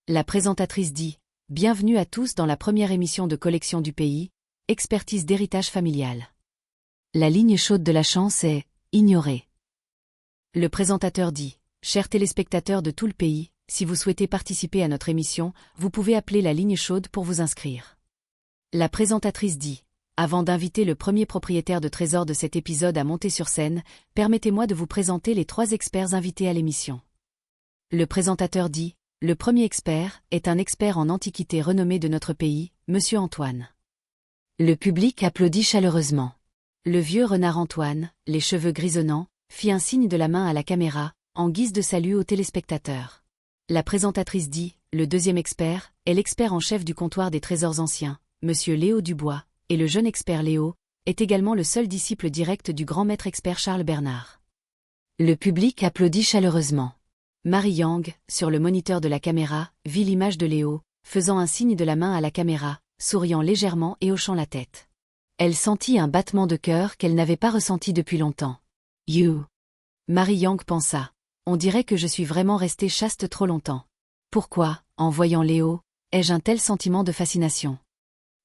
Speaker 1: La présentatrice dit. Bienvenue à tous dans la première émission de collection du pays, expertise d'héritage familial. La ligne chaude de la chance est ignorée. Le présentateur dit. Chers téléspectateurs de tout le pays, si vous souhaitez participer à notre émission, vous pouvez appeler la ligne chaude pour vous inscrire. La présentatrice dit. Avant d'inviter le premier propriétaire de trésor de cet épisode à monter sur scène, permettez-moi de vous présenter les 3 experts invités à l'émission. Le présentateur dit. Le premier expert est un expert en antiquité renommé de notre pays, Monsieur Antoine. Le public applaudit chaleureusement. Le vieux renard Antoine, les cheveux grisonnants, fit un signe de la main à la caméra, en guise de salut aux téléspectateurs. La présentatrice dit, le deuxième expert est l'expert en chef du comptoir des trésors anciens, Monsieur Léo Dubois, et le jeune expert Léo est également le seul disciple direct du grand maître expert Charles Bernard. Le public applaudit chaleureusement. Marie Yang, sur le moniteur de la caméra, vit l'image de Léo, faisant un signe de la main à la caméra, souriant légèrement et hochant la tête. Elle sentit un battement de cœur qu'elle n'avait pas ressenti depuis longtemps. You. Marie Yang pensa. On dirait que je suis vraiment restée chaste trop longtemps. Pourquoi, en voyant Léo, ai-je un tel sentiment de fascination?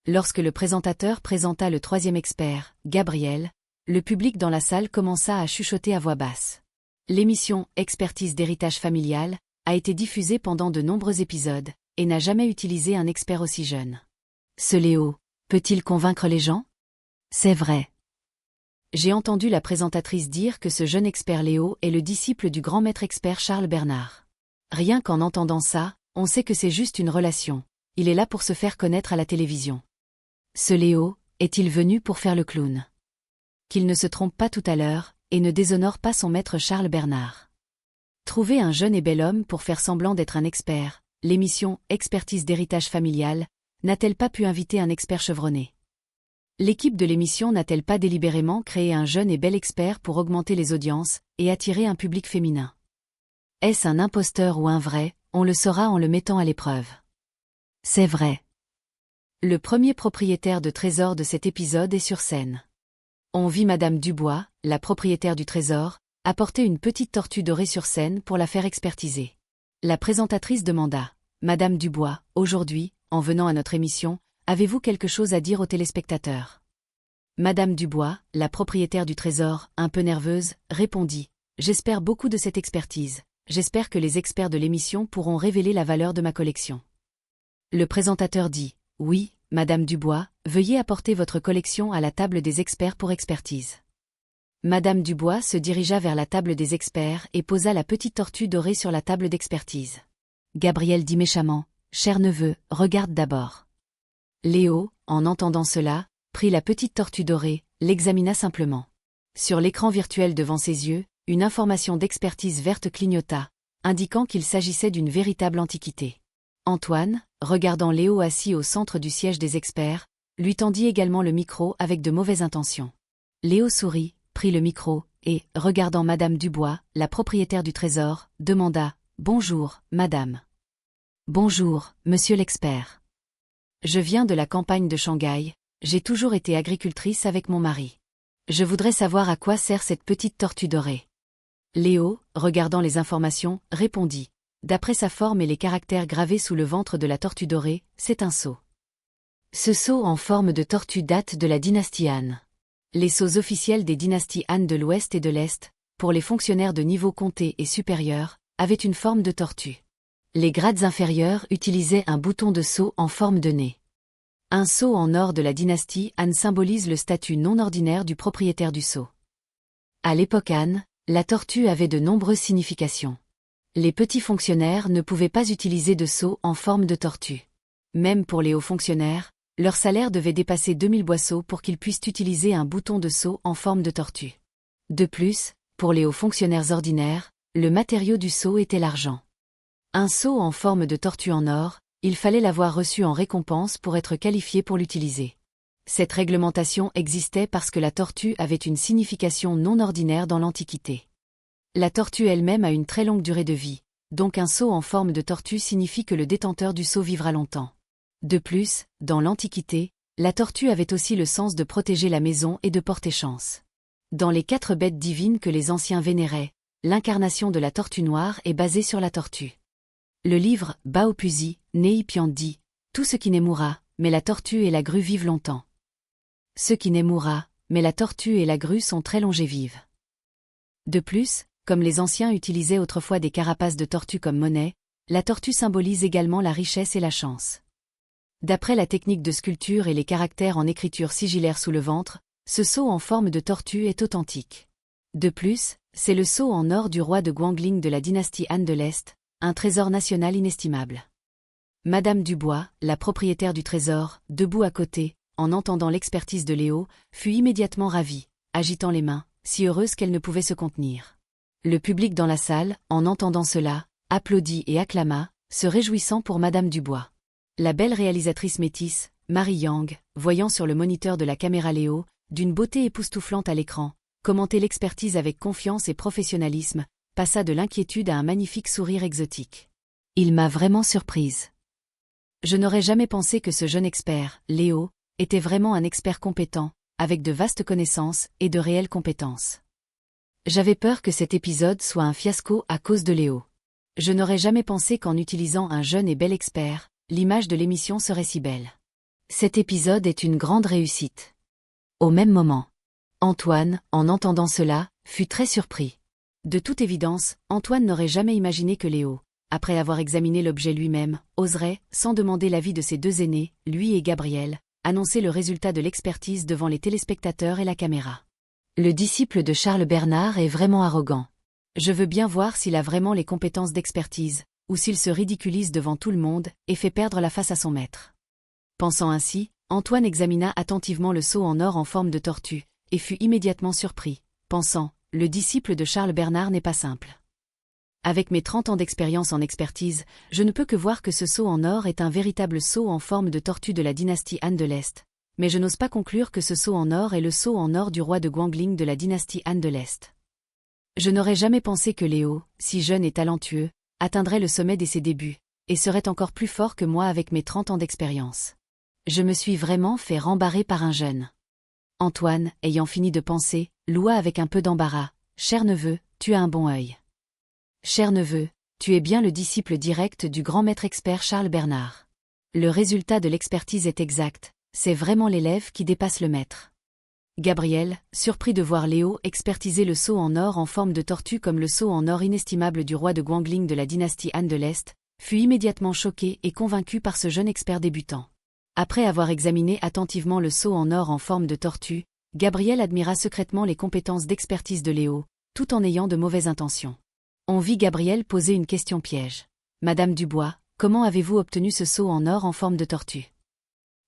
Speaker 1: Lorsque le présentateur présenta le troisième expert, Gabriel, le public dans la salle commença à chuchoter à voix basse. L'émission « Expertise d'héritage familial » a été diffusée pendant de nombreux épisodes, et n'a jamais utilisé un expert aussi jeune. Ce Léo, peut-il convaincre les gens? C'est vrai. J'ai entendu la présentatrice dire que ce jeune expert Léo est le disciple du grand maître expert Charles Bernard. Rien qu'en entendant ça, on sait que c'est juste une relation. Il est là pour se faire connaître à la télévision. Ce Léo, est-il venu pour faire le clown? Qu'il ne se trompe pas tout à l'heure, et ne déshonore pas son maître Charles Bernard. Trouver un jeune et bel homme pour faire semblant d'être un expert, l'émission « Expertise d'héritage familial » n'a-t-elle pas pu inviter un expert chevronné? L'équipe de l'émission n'a-t-elle pas délibérément créé un jeune et bel expert pour augmenter les audiences et attirer un public féminin? Est-ce un imposteur ou un vrai? On le saura en le mettant à l'épreuve. C'est vrai. Le premier propriétaire de trésor de cet épisode est sur scène. On vit Madame Dubois, la propriétaire du trésor, apporter une petite tortue dorée sur scène pour la faire expertiser. La présentatrice demanda, « Madame Dubois, aujourd'hui, en venant à notre émission, avez-vous quelque chose à dire aux téléspectateurs ?» Madame Dubois, la propriétaire du trésor, un peu nerveuse, répondit, « J'espère beaucoup de cette expertise. J'espère que les experts de l'émission pourront révéler la valeur de ma collection. » Le présentateur dit, « Oui, Madame Dubois, veuillez apporter votre collection à la table des experts pour expertise. » Madame Dubois se dirigea vers la table des experts et posa la petite tortue dorée sur la table d'expertise. Gabriel dit méchamment, « Cher neveu, regarde d'abord. » Léo, en entendant cela, prit la petite tortue dorée, l'examina simplement. Sur l'écran virtuel devant ses yeux, une information d'expertise verte clignota, indiquant qu'il s'agissait d'une véritable antiquité. Antoine, regardant Léo assis au centre du siège des experts, lui tendit également le micro avec de mauvaises intentions. Léo sourit, prit le micro, et, regardant Madame Dubois, la propriétaire du trésor, demanda « Bonjour, madame. » « Bonjour, monsieur l'expert. Je viens de la campagne de Shanghai, j'ai toujours été agricultrice avec mon mari. Je voudrais savoir à quoi sert cette petite tortue dorée. » Léo, regardant les informations, répondit. D'après sa forme et les caractères gravés sous le ventre de la tortue dorée, c'est un sceau. Ce sceau en forme de tortue date de la dynastie Han. Les sceaux officiels des dynasties Han de l'Ouest et de l'Est, pour les fonctionnaires de niveau comté et supérieur, avaient une forme de tortue. Les grades inférieurs utilisaient un bouton de sceau en forme de nez. Un sceau en or de la dynastie Han symbolise le statut non ordinaire du propriétaire du sceau. À l'époque Han, la tortue avait de nombreuses significations. Les petits fonctionnaires ne pouvaient pas utiliser de sceau en forme de tortue. Même pour les hauts fonctionnaires, leur salaire devait dépasser 2000 boisseaux pour qu'ils puissent utiliser un bouton de sceau en forme de tortue. De plus, pour les hauts fonctionnaires ordinaires, le matériau du sceau était l'argent. Un sceau en forme de tortue en or, il fallait l'avoir reçu en récompense pour être qualifié pour l'utiliser. Cette réglementation existait parce que la tortue avait une signification non ordinaire dans l'Antiquité. La tortue elle-même a une très longue durée de vie, donc un sceau en forme de tortue signifie que le détenteur du sceau vivra longtemps. De plus, dans l'Antiquité, la tortue avait aussi le sens de protéger la maison et de porter chance. Dans les 4 bêtes divines que les anciens vénéraient, l'incarnation de la tortue noire est basée sur la tortue. Le livre Bao Puzi, Nei Pian dit « Tout ce qui naît mourra, mais la tortue et la grue vivent longtemps. » Ce qui naît mourra, mais la tortue et la grue sont très longévives. De plus, comme les anciens utilisaient autrefois des carapaces de tortue comme monnaie, la tortue symbolise également la richesse et la chance. D'après la technique de sculpture et les caractères en écriture sigillaire sous le ventre, ce sceau en forme de tortue est authentique. De plus, c'est le sceau en or du roi de Guangling de la dynastie Han de l'Est, un trésor national inestimable. Madame Dubois, la propriétaire du trésor, debout à côté, en entendant l'expertise de Léo, fut immédiatement ravie, agitant les mains, si heureuse qu'elle ne pouvait se contenir. Le public dans la salle, en entendant cela, applaudit et acclama, se réjouissant pour Madame Dubois. La belle réalisatrice métisse, Marie Yang, voyant sur le moniteur de la caméra Léo, d'une beauté époustouflante à l'écran, commenter l'expertise avec confiance et professionnalisme, passa de l'inquiétude à un magnifique sourire exotique. Il m'a vraiment surprise. Je n'aurais jamais pensé que ce jeune expert, Léo, était vraiment un expert compétent, avec de vastes connaissances et de réelles compétences. J'avais peur que cet épisode soit un fiasco à cause de Léo. Je n'aurais jamais pensé qu'en utilisant un jeune et bel expert, l'image de l'émission serait si belle. Cet épisode est une grande réussite. Au même moment, Antoine, en entendant cela, fut très surpris. De toute évidence, Antoine n'aurait jamais imaginé que Léo, après avoir examiné l'objet lui-même, oserait, sans demander l'avis de ses deux aînés, lui et Gabriel, annoncer le résultat de l'expertise devant les téléspectateurs et la caméra. Le disciple de Charles Bernard est vraiment arrogant. Je veux bien voir s'il a vraiment les compétences d'expertise, ou s'il se ridiculise devant tout le monde et fait perdre la face à son maître. Pensant ainsi, Antoine examina attentivement le seau en or en forme de tortue, et fut immédiatement surpris, pensant, le disciple de Charles Bernard n'est pas simple. Avec mes 30 ans d'expérience en expertise, je ne peux que voir que ce seau en or est un véritable seau en forme de tortue de la dynastie Han de l'Est, mais je n'ose pas conclure que ce seau en or est le seau en or du roi de Guangling de la dynastie Han de l'Est. Je n'aurais jamais pensé que Léo, si jeune et talentueux, atteindrait le sommet dès ses débuts, et serait encore plus fort que moi avec mes 30 ans d'expérience. Je me suis vraiment fait rembarrer par un jeune. Antoine, ayant fini de penser, loua avec un peu d'embarras, « Cher neveu, tu as un bon œil. Cher neveu, tu es bien le disciple direct du grand maître expert Charles Bernard. Le résultat de l'expertise est exact, c'est vraiment l'élève qui dépasse le maître. » Gabriel, surpris de voir Léo expertiser le seau en or en forme de tortue comme le seau en or inestimable du roi de Guangling de la dynastie Han de l'Est, fut immédiatement choqué et convaincu par ce jeune expert débutant. Après avoir examiné attentivement le seau en or en forme de tortue, Gabriel admira secrètement les compétences d'expertise de Léo, tout en ayant de mauvaises intentions. On vit Gabriel poser une question piège. « Madame Dubois, comment avez-vous obtenu ce seau en or en forme de tortue ?»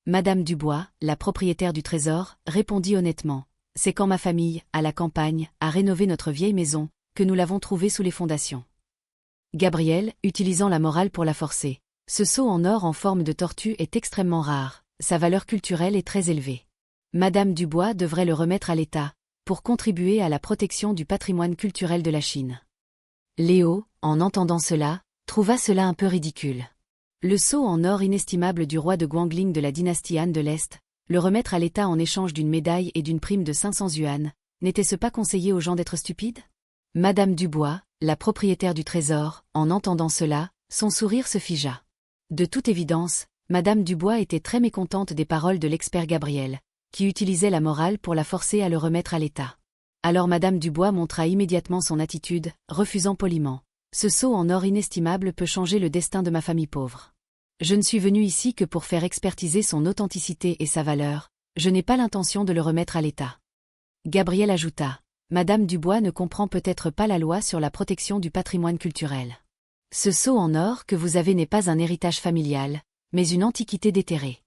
Speaker 1: Madame Dubois, la propriétaire du trésor, répondit honnêtement. « C'est quand ma famille, à la campagne, a rénové notre vieille maison, que nous l'avons trouvée sous les fondations. » Gabriel, utilisant la morale pour la forcer. Ce seau en or en forme de tortue est extrêmement rare, sa valeur culturelle est très élevée. Madame Dubois devrait le remettre à l'État, pour contribuer à la protection du patrimoine culturel de la Chine. Léo, en entendant cela, trouva cela un peu ridicule. Le seau en or inestimable du roi de Guangling de la dynastie Han de l'Est, le remettre à l'État en échange d'une médaille et d'une prime de 500 yuan, n'était-ce pas conseiller aux gens d'être stupides? Madame Dubois, la propriétaire du trésor, en entendant cela, son sourire se figea. De toute évidence, Madame Dubois était très mécontente des paroles de l'expert Gabriel, qui utilisait la morale pour la forcer à le remettre à l'État. Alors Madame Dubois montra immédiatement son attitude, refusant poliment. « Ce seau en or inestimable peut changer le destin de ma famille pauvre. Je ne suis venue ici que pour faire expertiser son authenticité et sa valeur, je n'ai pas l'intention de le remettre à l'État. » Gabriel ajouta. « Madame Dubois ne comprend peut-être pas la loi sur la protection du patrimoine culturel. Ce seau en or que vous avez n'est pas un héritage familial, mais une antiquité déterrée.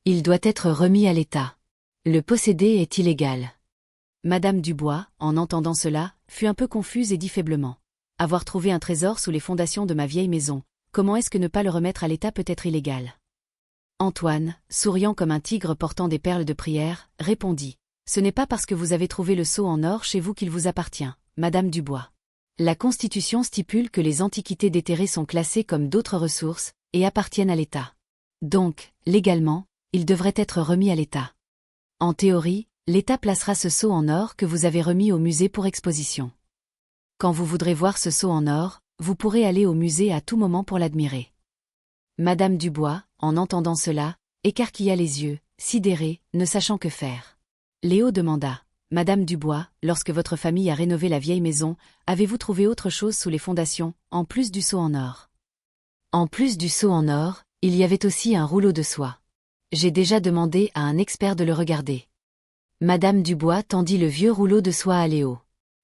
Speaker 1: Il doit être remis à l'État. Le posséder est illégal. » Madame Dubois, en entendant cela, fut un peu confuse et dit faiblement. « Avoir trouvé un trésor sous les fondations de ma vieille maison, comment est-ce que ne pas le remettre à l'État peut être illégal ?» Antoine, souriant comme un tigre portant des perles de prière, répondit. « Ce n'est pas parce que vous avez trouvé le seau en or chez vous qu'il vous appartient, Madame Dubois. La Constitution stipule que les antiquités déterrées sont classées comme d'autres ressources et appartiennent à l'État. Donc, légalement, il devrait être remis à l'État. En théorie, l'État placera ce seau en or que vous avez remis au musée pour exposition. Quand vous voudrez voir ce seau en or, vous pourrez aller au musée à tout moment pour l'admirer. » Madame Dubois, en entendant cela, écarquilla les yeux, sidérée, ne sachant que faire. Léo demanda. « Madame Dubois, lorsque votre famille a rénové la vieille maison, avez-vous trouvé autre chose sous les fondations, en plus du seau en or ?» En plus du seau en or, il y avait aussi un rouleau de soie. J'ai déjà demandé à un expert de le regarder. Madame Dubois tendit le vieux rouleau de soie à Léo.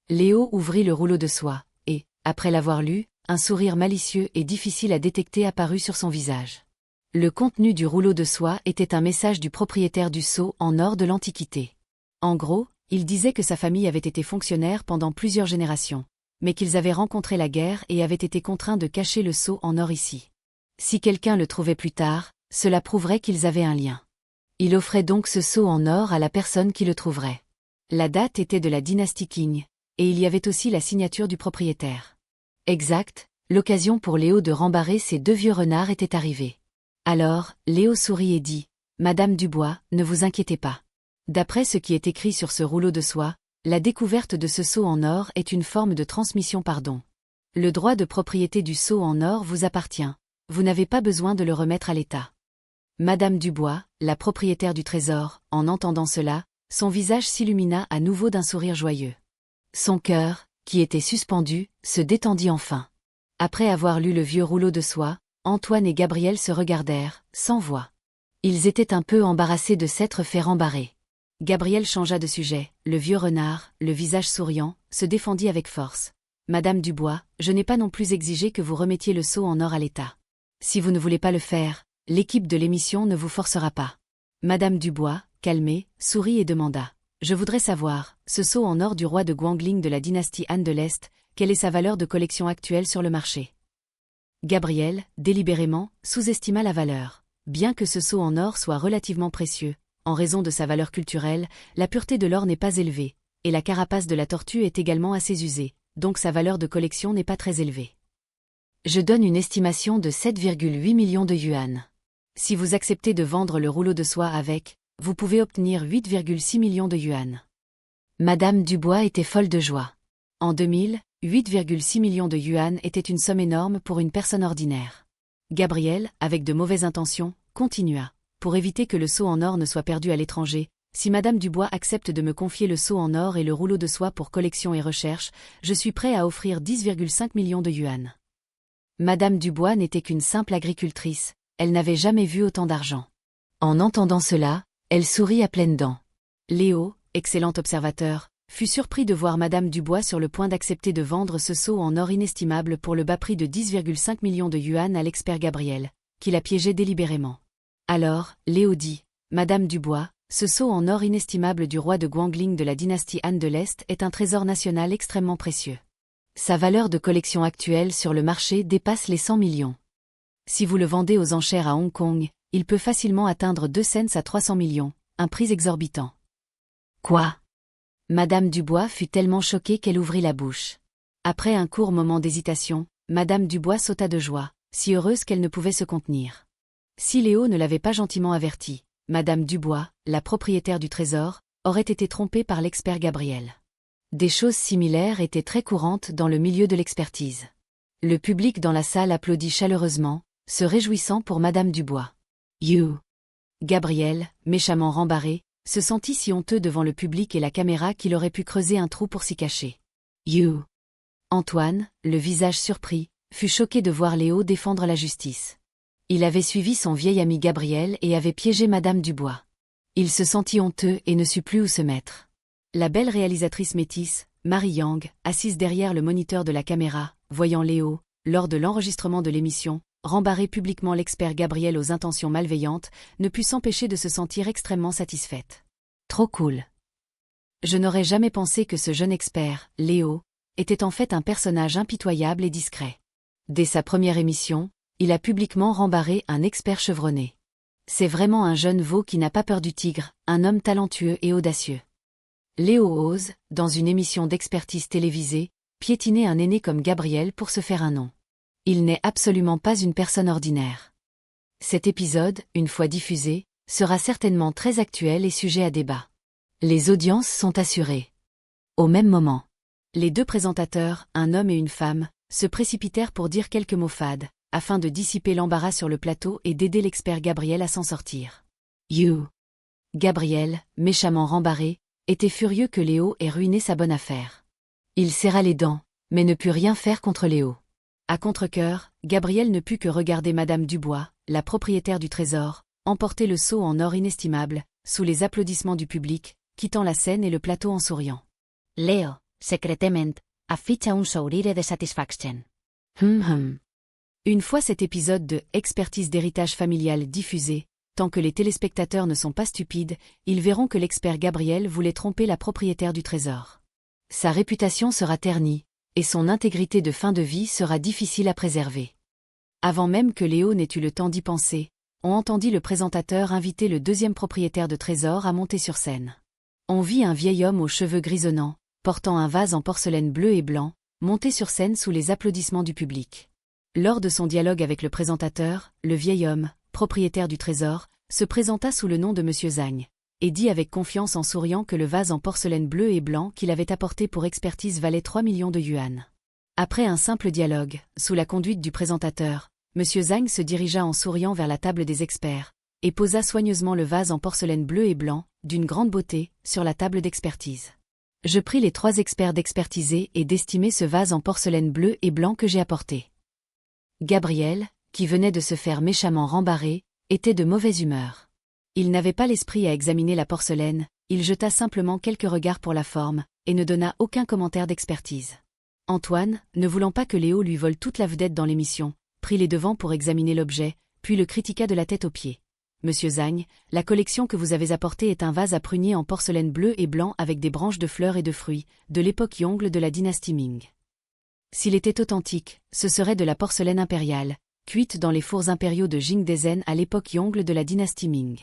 Speaker 1: Léo ouvrit le rouleau de soie, et, après l'avoir lu, un sourire malicieux et difficile à détecter apparut sur son visage. Le contenu du rouleau de soie était un message du propriétaire du sceau en or de l'Antiquité. En gros, il disait que sa famille avait été fonctionnaire pendant plusieurs générations, mais qu'ils avaient rencontré la guerre et avaient été contraints de cacher le sceau en or ici. Si quelqu'un le trouvait plus tard, cela prouverait qu'ils avaient un lien. Il offrait donc ce sceau en or à la personne qui le trouverait. La date était de la dynastie Qing, et il y avait aussi la signature du propriétaire. Exact, l'occasion pour Léo de rembarrer ces deux vieux renards était arrivée. Alors, Léo sourit et dit « Madame Dubois, ne vous inquiétez pas. D'après ce qui est écrit sur ce rouleau de soie, la découverte de ce sceau en or est une forme de transmission par don. Le droit de propriété du sceau en or vous appartient. Vous n'avez pas besoin de le remettre à l'État. » Madame Dubois, la propriétaire du trésor, en entendant cela, son visage s'illumina à nouveau d'un sourire joyeux. Son cœur, qui était suspendu, se détendit enfin. Après avoir lu le vieux rouleau de soie, Antoine et Gabriel se regardèrent, sans voix. Ils étaient un peu embarrassés de s'être fait rembarrer. Gabriel changea de sujet, le vieux renard, le visage souriant, se défendit avec force. « Madame Dubois, je n'ai pas non plus exigé que vous remettiez le sceau en or à l'État. Si vous ne voulez pas le faire, l'équipe de l'émission ne vous forcera pas. » Madame Dubois, calmée, sourit et demanda. « Je voudrais savoir, ce sceau en or du roi de Guangling de la dynastie Han de l'Est, quelle est sa valeur de collection actuelle sur le marché ?» Gabriel, délibérément, sous-estima la valeur. Bien que ce sceau en or soit relativement précieux, en raison de sa valeur culturelle, la pureté de l'or n'est pas élevée, et la carapace de la tortue est également assez usée, donc sa valeur de collection n'est pas très élevée. Je donne une estimation de 7,8 millions de yuan. Si vous acceptez de vendre le rouleau de soie avec, vous pouvez obtenir 8,6 millions de yuan. Madame Dubois était folle de joie. En 2000, 8,6 millions de yuan était une somme énorme pour une personne ordinaire. Gabriel, avec de mauvaises intentions, continua. Pour éviter que le sceau en or ne soit perdu à l'étranger, si Madame Dubois accepte de me confier le sceau en or et le rouleau de soie pour collection et recherche, je suis prêt à offrir 10,5 millions de yuan. Madame Dubois n'était qu'une simple agricultrice, elle n'avait jamais vu autant d'argent. En entendant cela, elle sourit à pleines dents. Léo, excellent observateur, fut surpris de voir Madame Dubois sur le point d'accepter de vendre ce sceau en or inestimable pour le bas prix de 10,5 millions de yuan à l'expert Gabriel, qui la piégeait délibérément. Alors, Léo dit, « Madame Dubois, ce sceau en or inestimable du roi de Guangling de la dynastie Han de l'Est est un trésor national extrêmement précieux. Sa valeur de collection actuelle sur le marché dépasse les 100 millions. Si vous le vendez aux enchères à Hong Kong, il peut facilement atteindre 2 cents à 300 millions, un prix exorbitant. » Quoi? Madame Dubois fut tellement choquée qu'elle ouvrit la bouche. Après un court moment d'hésitation, Madame Dubois sauta de joie, si heureuse qu'elle ne pouvait se contenir. Si Léo ne l'avait pas gentiment avertie, Madame Dubois, la propriétaire du trésor, aurait été trompée par l'expert Gabriel. Des choses similaires étaient très courantes dans le milieu de l'expertise. Le public dans la salle applaudit chaleureusement, se réjouissant pour Madame Dubois. You. Gabriel, méchamment rembarré, se sentit si honteux devant le public et la caméra qu'il aurait pu creuser un trou pour s'y cacher. You. Antoine, le visage surpris, fut choqué de voir Léo défendre la justice. Il avait suivi son vieil ami Gabriel et avait piégé Madame Dubois. Il se sentit honteux et ne sut plus où se mettre. La belle réalisatrice métisse, Marie Yang, assise derrière le moniteur de la caméra, voyant Léo, lors de l'enregistrement de l'émission, rembarrer publiquement l'expert Gabriel aux intentions malveillantes, ne put s'empêcher de se sentir extrêmement satisfaite. Trop cool. Je n'aurais jamais pensé que ce jeune expert, Léo, était en fait un personnage impitoyable et discret. Dès sa première émission, il a publiquement rembarré un expert chevronné. C'est vraiment un jeune veau qui n'a pas peur du tigre, un homme talentueux et audacieux. Léo ose, dans une émission d'expertise télévisée, piétiner un aîné comme Gabriel pour se faire un nom. Il n'est absolument pas une personne ordinaire. Cet épisode, une fois diffusé, sera certainement très actuel et sujet à débat. Les audiences sont assurées. Au même moment, les deux présentateurs, un homme et une femme, se précipitèrent pour dire quelques mots fades, afin de dissiper l'embarras sur le plateau et d'aider l'expert Gabriel à s'en sortir. You. Gabriel, méchamment rembarré, était furieux que Léo ait ruiné sa bonne affaire. Il serra les dents, mais ne put rien faire contre Léo. À contre-cœur, Gabriel ne put que regarder Madame Dubois, la propriétaire du trésor, emporter le sceau en or inestimable, sous les applaudissements du public, quittant la scène et le plateau en souriant.
Speaker 3: Leo, secretament, afficha un sourire de satisfaction.
Speaker 1: Une fois cet épisode de Expertise d'héritage familial diffusé, tant que les téléspectateurs ne sont pas stupides, ils verront que l'expert Gabriel voulait tromper la propriétaire du trésor. Sa réputation sera ternie, et son intégrité de fin de vie sera difficile à préserver. Avant même que Léo n'ait eu le temps d'y penser, on entendit le présentateur inviter le deuxième propriétaire de trésor à monter sur scène. On vit un vieil homme aux cheveux grisonnants, portant un vase en porcelaine bleu et blanc, monter sur scène sous les applaudissements du public. Lors de son dialogue avec le présentateur, le vieil homme, propriétaire du trésor, se présenta sous le nom de Monsieur Zhang, et dit avec confiance en souriant que le vase en porcelaine bleu et blanc qu'il avait apporté pour expertise valait 3 millions de yuan. Après un simple dialogue, sous la conduite du présentateur, Monsieur Zhang se dirigea en souriant vers la table des experts, et posa soigneusement le vase en porcelaine bleu et blanc, d'une grande beauté, sur la table d'expertise. Je prie les 3 experts d'expertiser et d'estimer ce vase en porcelaine bleu et blanc que j'ai apporté. Gabriel, qui venait de se faire méchamment rembarrer, était de mauvaise humeur. Il n'avait pas l'esprit à examiner la porcelaine, il jeta simplement quelques regards pour la forme, et ne donna aucun commentaire d'expertise. Antoine, ne voulant pas que Léo lui vole toute la vedette dans l'émission, prit les devants pour examiner l'objet, puis le critiqua de la tête aux pieds. Monsieur Zhang, la collection que vous avez apportée est un vase à prunier en porcelaine bleu et blanc avec des branches de fleurs et de fruits, de l'époque Yongle de la dynastie Ming. S'il était authentique, ce serait de la porcelaine impériale, cuite dans les fours impériaux de Jingdezhen à l'époque Yongle de la dynastie Ming.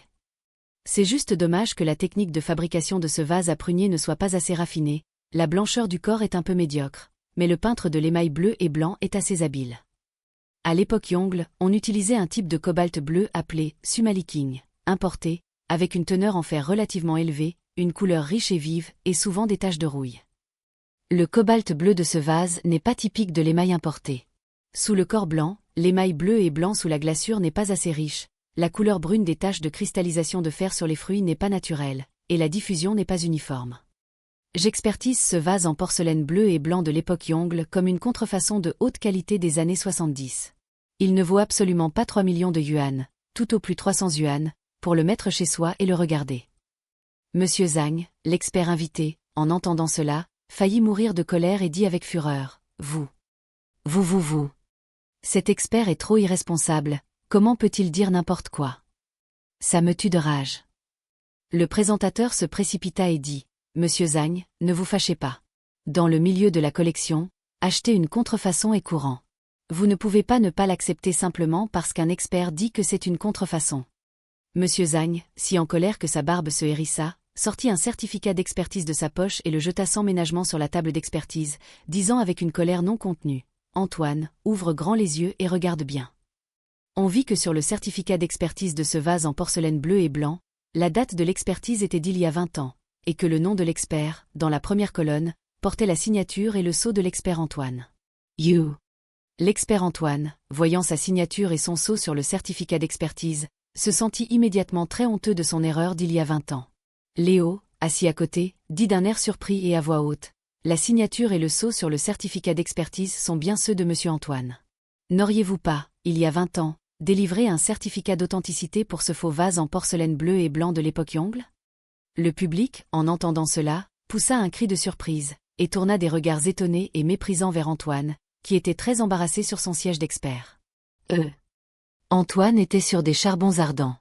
Speaker 1: C'est juste dommage que la technique de fabrication de ce vase à prunier ne soit pas assez raffinée, la blancheur du corps est un peu médiocre, mais le peintre de l'émail bleu et blanc est assez habile. À l'époque Yongle, on utilisait un type de cobalt bleu appelé sumaliking, importé, avec une teneur en fer relativement élevée, une couleur riche et vive, et souvent des taches de rouille. Le cobalt bleu de ce vase n'est pas typique de l'émail importé. Sous le corps blanc, l'émail bleu et blanc sous la glaçure n'est pas assez riche, la couleur brune des taches de cristallisation de fer sur les fruits n'est pas naturelle, et la diffusion n'est pas uniforme. J'expertise ce vase en porcelaine bleu et blanc de l'époque Yongle comme une contrefaçon de haute qualité des années 70. Il ne vaut absolument pas 3 millions de yuan, tout au plus 300 yuan, pour le mettre chez soi et le regarder. Monsieur Zhang, l'expert invité, en entendant cela, faillit mourir de colère et dit avec fureur, « Vous. Cet expert est trop irresponsable, comment peut-il dire n'importe quoi? Ça me tue de rage. » Le présentateur se précipita et dit, « Monsieur Zhang, ne vous fâchez pas. Dans le milieu de la collection, acheter une contrefaçon est courant. Vous ne pouvez pas ne pas l'accepter simplement parce qu'un expert dit que c'est une contrefaçon. » Monsieur Zhang, si en colère que sa barbe se hérissa, sortit un certificat d'expertise de sa poche et le jeta sans ménagement sur la table d'expertise, disant avec une colère non contenue, « Antoine, ouvre grand les yeux et regarde bien. » On vit que sur le certificat d'expertise de ce vase en porcelaine bleu et blanc, la date de l'expertise était d'il y a 20 ans, et que le nom de l'expert, dans la première colonne, portait la signature et le sceau de l'expert Antoine. L'expert Antoine, voyant sa signature et son sceau sur le certificat d'expertise, se sentit immédiatement très honteux de son erreur d'il y a 20 ans. Léo, assis à côté, dit d'un air surpris et à voix haute, « La signature et le sceau sur le certificat d'expertise sont bien ceux de Monsieur Antoine. N'auriez-vous pas, il y a 20 ans, délivré un certificat d'authenticité pour ce faux vase en porcelaine bleu et blanc de l'époque Yongle ?» Le public, en entendant cela, poussa un cri de surprise, et tourna des regards étonnés et méprisants vers Antoine, qui était très embarrassé sur son siège d'expert. Antoine était sur des charbons ardents.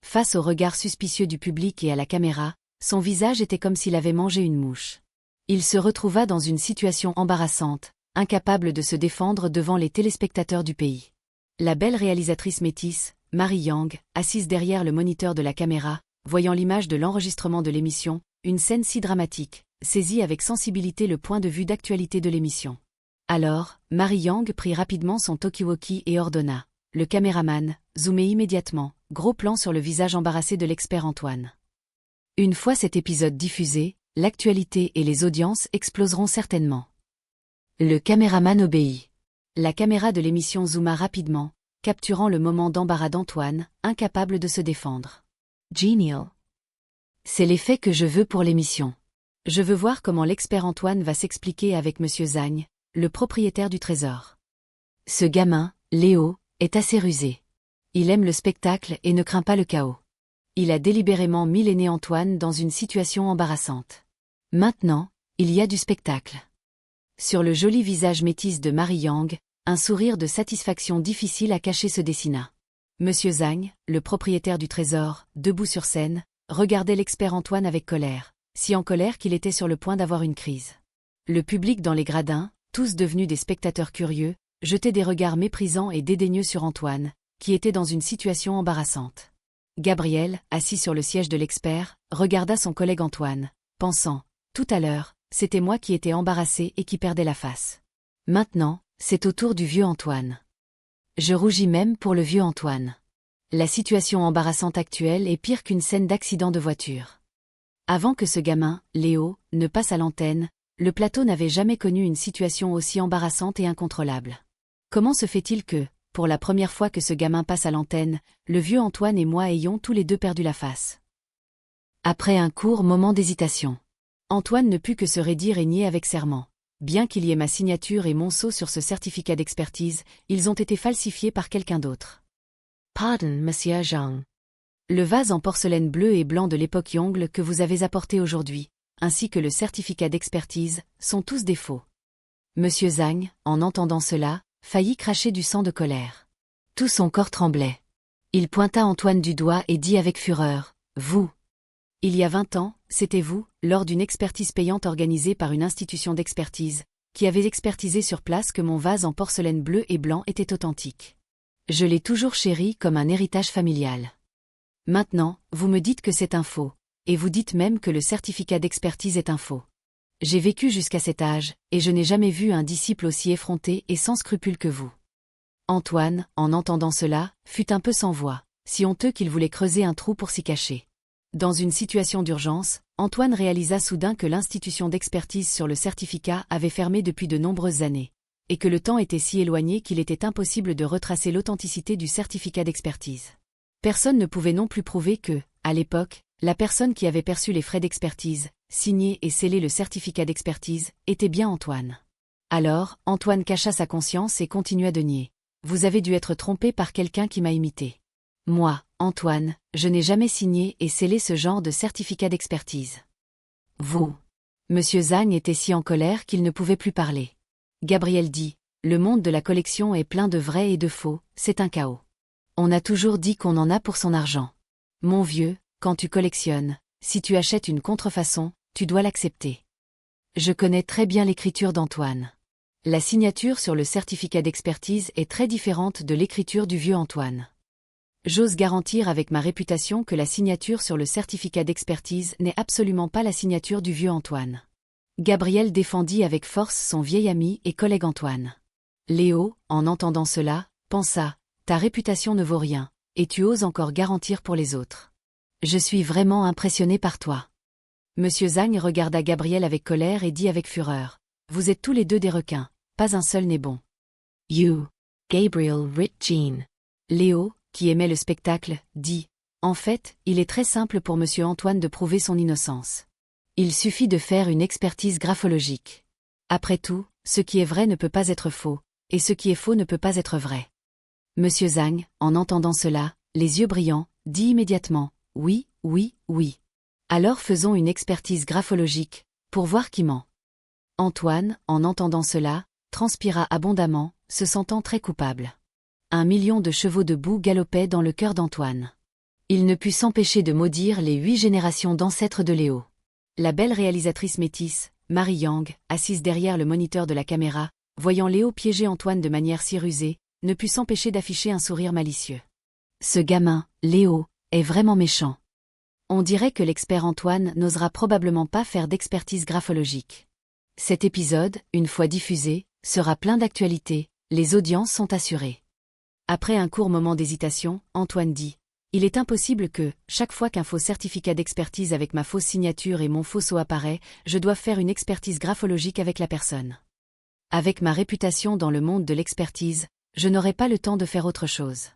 Speaker 1: Face au regard suspicieux du public et à la caméra, son visage était comme s'il avait mangé une mouche. Il se retrouva dans une situation embarrassante, incapable de se défendre devant les téléspectateurs du pays. La belle réalisatrice métisse, Marie Yang, assise derrière le moniteur de la caméra, voyant l'image de l'enregistrement de l'émission, une scène si dramatique, saisit avec sensibilité le point de vue d'actualité de l'émission. Alors, Marie Yang prit rapidement son talkie-walkie et ordonna, « Le caméraman, zoomez immédiatement, gros plan sur le visage embarrassé de l'expert Antoine. » Une fois cet épisode diffusé, l'actualité et les audiences exploseront certainement. Le caméraman obéit. La caméra de l'émission zooma rapidement, capturant le moment d'embarras d'Antoine, incapable de se défendre. Genial. C'est l'effet que je veux pour l'émission. Je veux voir comment l'expert Antoine va s'expliquer avec Monsieur Zhang, le propriétaire du trésor. Ce gamin, Léo, est assez rusé. Il aime le spectacle et ne craint pas le chaos. Il a délibérément mis l'aîné Antoine dans une situation embarrassante. Maintenant, il y a du spectacle. Sur le joli visage métis de Marie Yang, Un sourire de satisfaction difficile à cacher se dessina. Monsieur Zhang, le propriétaire du trésor, debout sur scène, regardait l'expert Antoine avec colère, si en colère qu'il était sur le point d'avoir une crise. Le public dans les gradins, tous devenus des spectateurs curieux, jetait des regards méprisants et dédaigneux sur Antoine, qui était dans une situation embarrassante. Gabriel, assis sur le siège de l'expert, regarda son collègue Antoine, pensant, tout à l'heure, c'était moi qui étais embarrassé et qui perdais la face. Maintenant, c'est au tour du vieux Antoine. Je rougis même pour le vieux Antoine. La situation embarrassante actuelle est pire qu'une scène d'accident de voiture. Avant que ce gamin, Léo, ne passe à l'antenne, le plateau n'avait jamais connu une situation aussi embarrassante et incontrôlable. Comment se fait-il que, pour la première fois que ce gamin passe à l'antenne, le vieux Antoine et moi ayons tous les deux perdu la face? Après un court moment d'hésitation, Antoine ne put que se raidir et nier avec serment. Bien qu'il y ait ma signature et mon sceau sur ce certificat d'expertise, ils ont été falsifiés par quelqu'un d'autre.
Speaker 2: Pardon, Monsieur Zhang.
Speaker 1: Le vase en porcelaine bleue et blanc de l'époque Yongle que vous avez apporté aujourd'hui, ainsi que le certificat d'expertise, sont tous des faux. Monsieur Zhang, en entendant cela, faillit cracher du sang de colère. Tout son corps tremblait. Il pointa Antoine du doigt et dit avec fureur, « Vous !» Il y a 20 ans, c'était vous, lors d'une expertise payante organisée par une institution d'expertise, qui avez expertisé sur place que mon vase en porcelaine bleue et blanc était authentique. Je l'ai toujours chéri comme un héritage familial. Maintenant, vous me dites que c'est un faux, et vous dites même que le certificat d'expertise est un faux. J'ai vécu jusqu'à cet âge, et je n'ai jamais vu un disciple aussi effronté et sans scrupule que vous. Antoine, en entendant cela, fut un peu sans voix, si honteux qu'il voulait creuser un trou pour s'y cacher. Dans une situation d'urgence, Antoine réalisa soudain que l'institution d'expertise sur le certificat avait fermé depuis de nombreuses années, et que le temps était si éloigné qu'il était impossible de retracer l'authenticité du certificat d'expertise. Personne ne pouvait non plus prouver que, à l'époque, la personne qui avait perçu les frais d'expertise, signé et scellé le certificat d'expertise, était bien Antoine. Alors, Antoine cacha sa conscience et continua de nier. Vous avez dû être trompé par quelqu'un qui m'a imité. Moi, Antoine, je n'ai jamais signé et scellé ce genre de certificat d'expertise. Vous. Monsieur Zhang était si en colère qu'il ne pouvait plus parler. Gabriel dit, le monde de la collection est plein de vrais et de faux, c'est un chaos. On a toujours dit qu'on en a pour son argent. Mon vieux, quand tu collectionnes, si tu achètes une contrefaçon, tu dois l'accepter. Je connais très bien l'écriture d'Antoine. La signature sur le certificat d'expertise est très différente de l'écriture du vieux Antoine. J'ose garantir avec ma réputation que la signature sur le certificat d'expertise n'est absolument pas la signature du vieux Antoine. Gabriel défendit avec force son vieil ami et collègue Antoine. Léo, en entendant cela, pensa, ta réputation ne vaut rien, et tu oses encore garantir pour les autres. Je suis vraiment impressionné par toi. Monsieur Zhang regarda Gabriel avec colère et dit avec fureur, vous êtes tous les deux des requins, pas un seul n'est bon.
Speaker 2: You, Gabriel Ritjean.
Speaker 1: Léo, qui aimait le spectacle, dit, en fait, il est très simple pour monsieur Antoine de prouver son innocence. Il suffit de faire une expertise graphologique. Après tout, ce qui est vrai ne peut pas être faux, et ce qui est faux ne peut pas être vrai. Monsieur Zhang, en entendant cela, les yeux brillants, dit immédiatement, oui, oui, oui. Alors faisons une expertise graphologique, pour voir qui ment. Antoine, en entendant cela, transpira abondamment, se sentant très coupable. 1 million de chevaux de boue galopaient dans le cœur d'Antoine. Il ne put s'empêcher de maudire les 8 générations d'ancêtres de Léo. La belle réalisatrice métisse, Marie Yang, assise derrière le moniteur de la caméra, voyant Léo piéger Antoine de manière si rusée, ne put s'empêcher d'afficher un sourire malicieux. Ce gamin, Léo, est vraiment méchant. On dirait que l'expert Antoine n'osera probablement pas faire d'expertise graphologique. Cet épisode, une fois diffusé, sera plein d'actualité, les audiences sont assurées. Après un court moment d'hésitation, Antoine dit, il est impossible que, chaque fois qu'un faux certificat d'expertise avec ma fausse signature et mon faux sceau apparaît, je doive faire une expertise graphologique avec la personne. Avec ma réputation dans le monde de l'expertise, je n'aurai pas le temps de faire autre chose.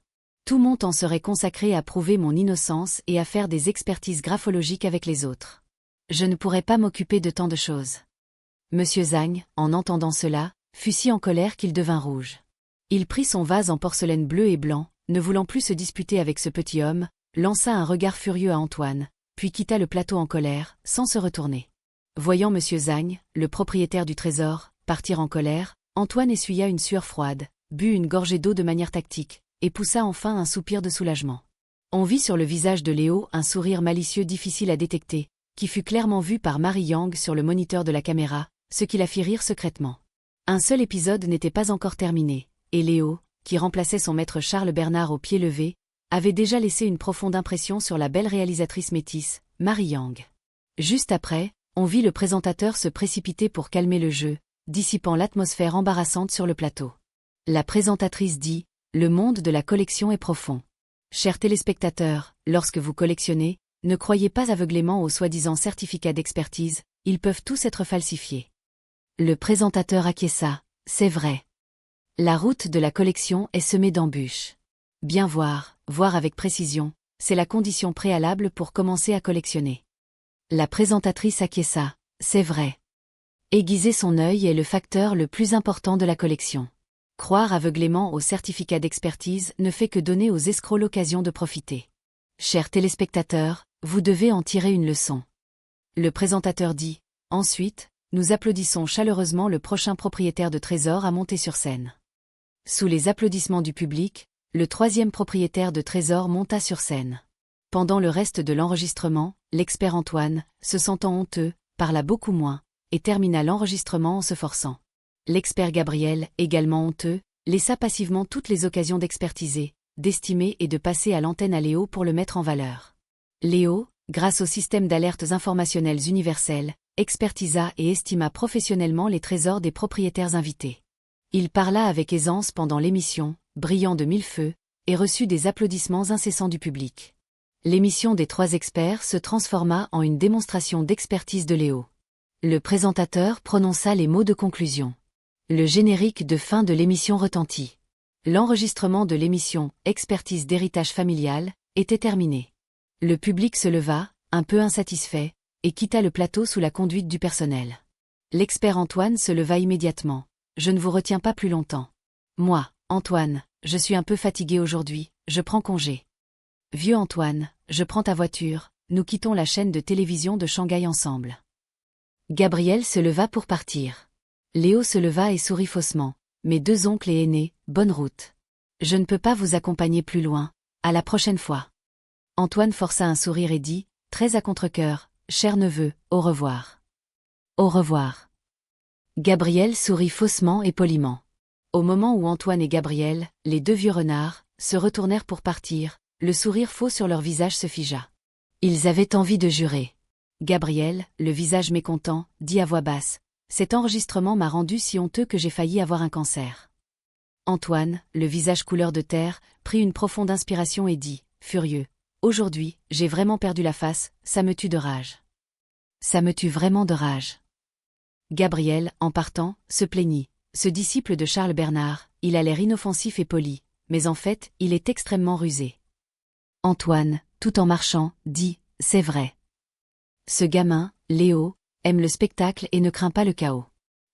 Speaker 1: Tout mon temps serait consacré à prouver mon innocence et à faire des expertises graphologiques avec les autres. Je ne pourrais pas m'occuper de tant de choses. Monsieur Zhang, en entendant cela, fut si en colère qu'il devint rouge. Il prit son vase en porcelaine bleue et blanc, ne voulant plus se disputer avec ce petit homme, lança un regard furieux à Antoine, puis quitta le plateau en colère, sans se retourner. Voyant monsieur Zhang, le propriétaire du trésor, partir en colère, Antoine essuya une sueur froide, but une gorgée d'eau de manière tactique, et poussa enfin un soupir de soulagement. On vit sur le visage de Léo un sourire malicieux difficile à détecter, qui fut clairement vu par Mary Yang sur le moniteur de la caméra, ce qui la fit rire secrètement. Un seul épisode n'était pas encore terminé, et Léo, qui remplaçait son maître Charles Bernard au pied levé, avait déjà laissé une profonde impression sur la belle réalisatrice métisse, Mary Yang. Juste après, on vit le présentateur se précipiter pour calmer le jeu, dissipant l'atmosphère embarrassante sur le plateau. La présentatrice dit « Le monde de la collection est profond. Chers téléspectateurs, lorsque vous collectionnez, ne croyez pas aveuglément aux soi-disant certificats d'expertise, ils peuvent tous être falsifiés. » Le présentateur acquiesça « C'est vrai. La route de la collection est semée d'embûches. Bien voir, voir avec précision, c'est la condition préalable pour commencer à collectionner. » La présentatrice acquiesça « C'est vrai. Aiguiser son œil est le facteur le plus important de la collection. Croire aveuglément aux certificats d'expertise ne fait que donner aux escrocs l'occasion de profiter. Chers téléspectateurs, vous devez en tirer une leçon. » Le présentateur dit « Ensuite, nous applaudissons chaleureusement le prochain propriétaire de trésors à monter sur scène. » Sous les applaudissements du public, le troisième propriétaire de trésors monta sur scène. Pendant le reste de l'enregistrement, l'expert Antoine, se sentant honteux, parla beaucoup moins, et termina l'enregistrement en se forçant. L'expert Gabriel, également honteux, laissa passivement toutes les occasions d'expertiser, d'estimer et de passer à l'antenne à Léo pour le mettre en valeur. Léo, grâce au système d'alertes informationnelles universelles, expertisa et estima professionnellement les trésors des propriétaires invités. Il parla avec aisance pendant l'émission, brillant de mille feux, et reçut des applaudissements incessants du public. L'émission des trois experts se transforma en une démonstration d'expertise de Léo. Le présentateur prononça les mots de conclusion. Le générique de fin de l'émission retentit. L'enregistrement de l'émission « Expertise d'héritage familial » était terminé. Le public se leva, un peu insatisfait, et quitta le plateau sous la conduite du personnel. L'expert Antoine se leva immédiatement. « Je ne vous retiens pas plus longtemps. Moi, Antoine, je suis un peu fatigué aujourd'hui, je prends congé. Vieux Antoine, je prends ta voiture, nous quittons la chaîne de télévision de Shanghai ensemble. » Gabriel se leva pour partir. Léo se leva et sourit faussement. « Mes deux oncles et aînés, bonne route. Je ne peux pas vous accompagner plus loin, à la prochaine fois. » Antoine força un sourire et dit, très à contre-cœur, « Cher neveu, au revoir. » « Au revoir. » Gabriel sourit faussement et poliment. Au moment où Antoine et Gabriel, les deux vieux renards, se retournèrent pour partir, le sourire faux sur leur visage se figea. Ils avaient envie de jurer. Gabriel, le visage mécontent, dit à voix basse, « Cet enregistrement m'a rendu si honteux que j'ai failli avoir un cancer. » Antoine, le visage couleur de terre, prit une profonde inspiration et dit, furieux, « Aujourd'hui, j'ai vraiment perdu la face, ça me tue de rage. Ça me tue vraiment de rage. » Gabriel, en partant, se plaignit. Ce disciple de Charles Bernard, il a l'air inoffensif et poli, mais en fait, il est extrêmement rusé. Antoine, tout en marchant, dit, « C'est vrai. Ce gamin, Léo, aime le spectacle et ne craint pas le chaos.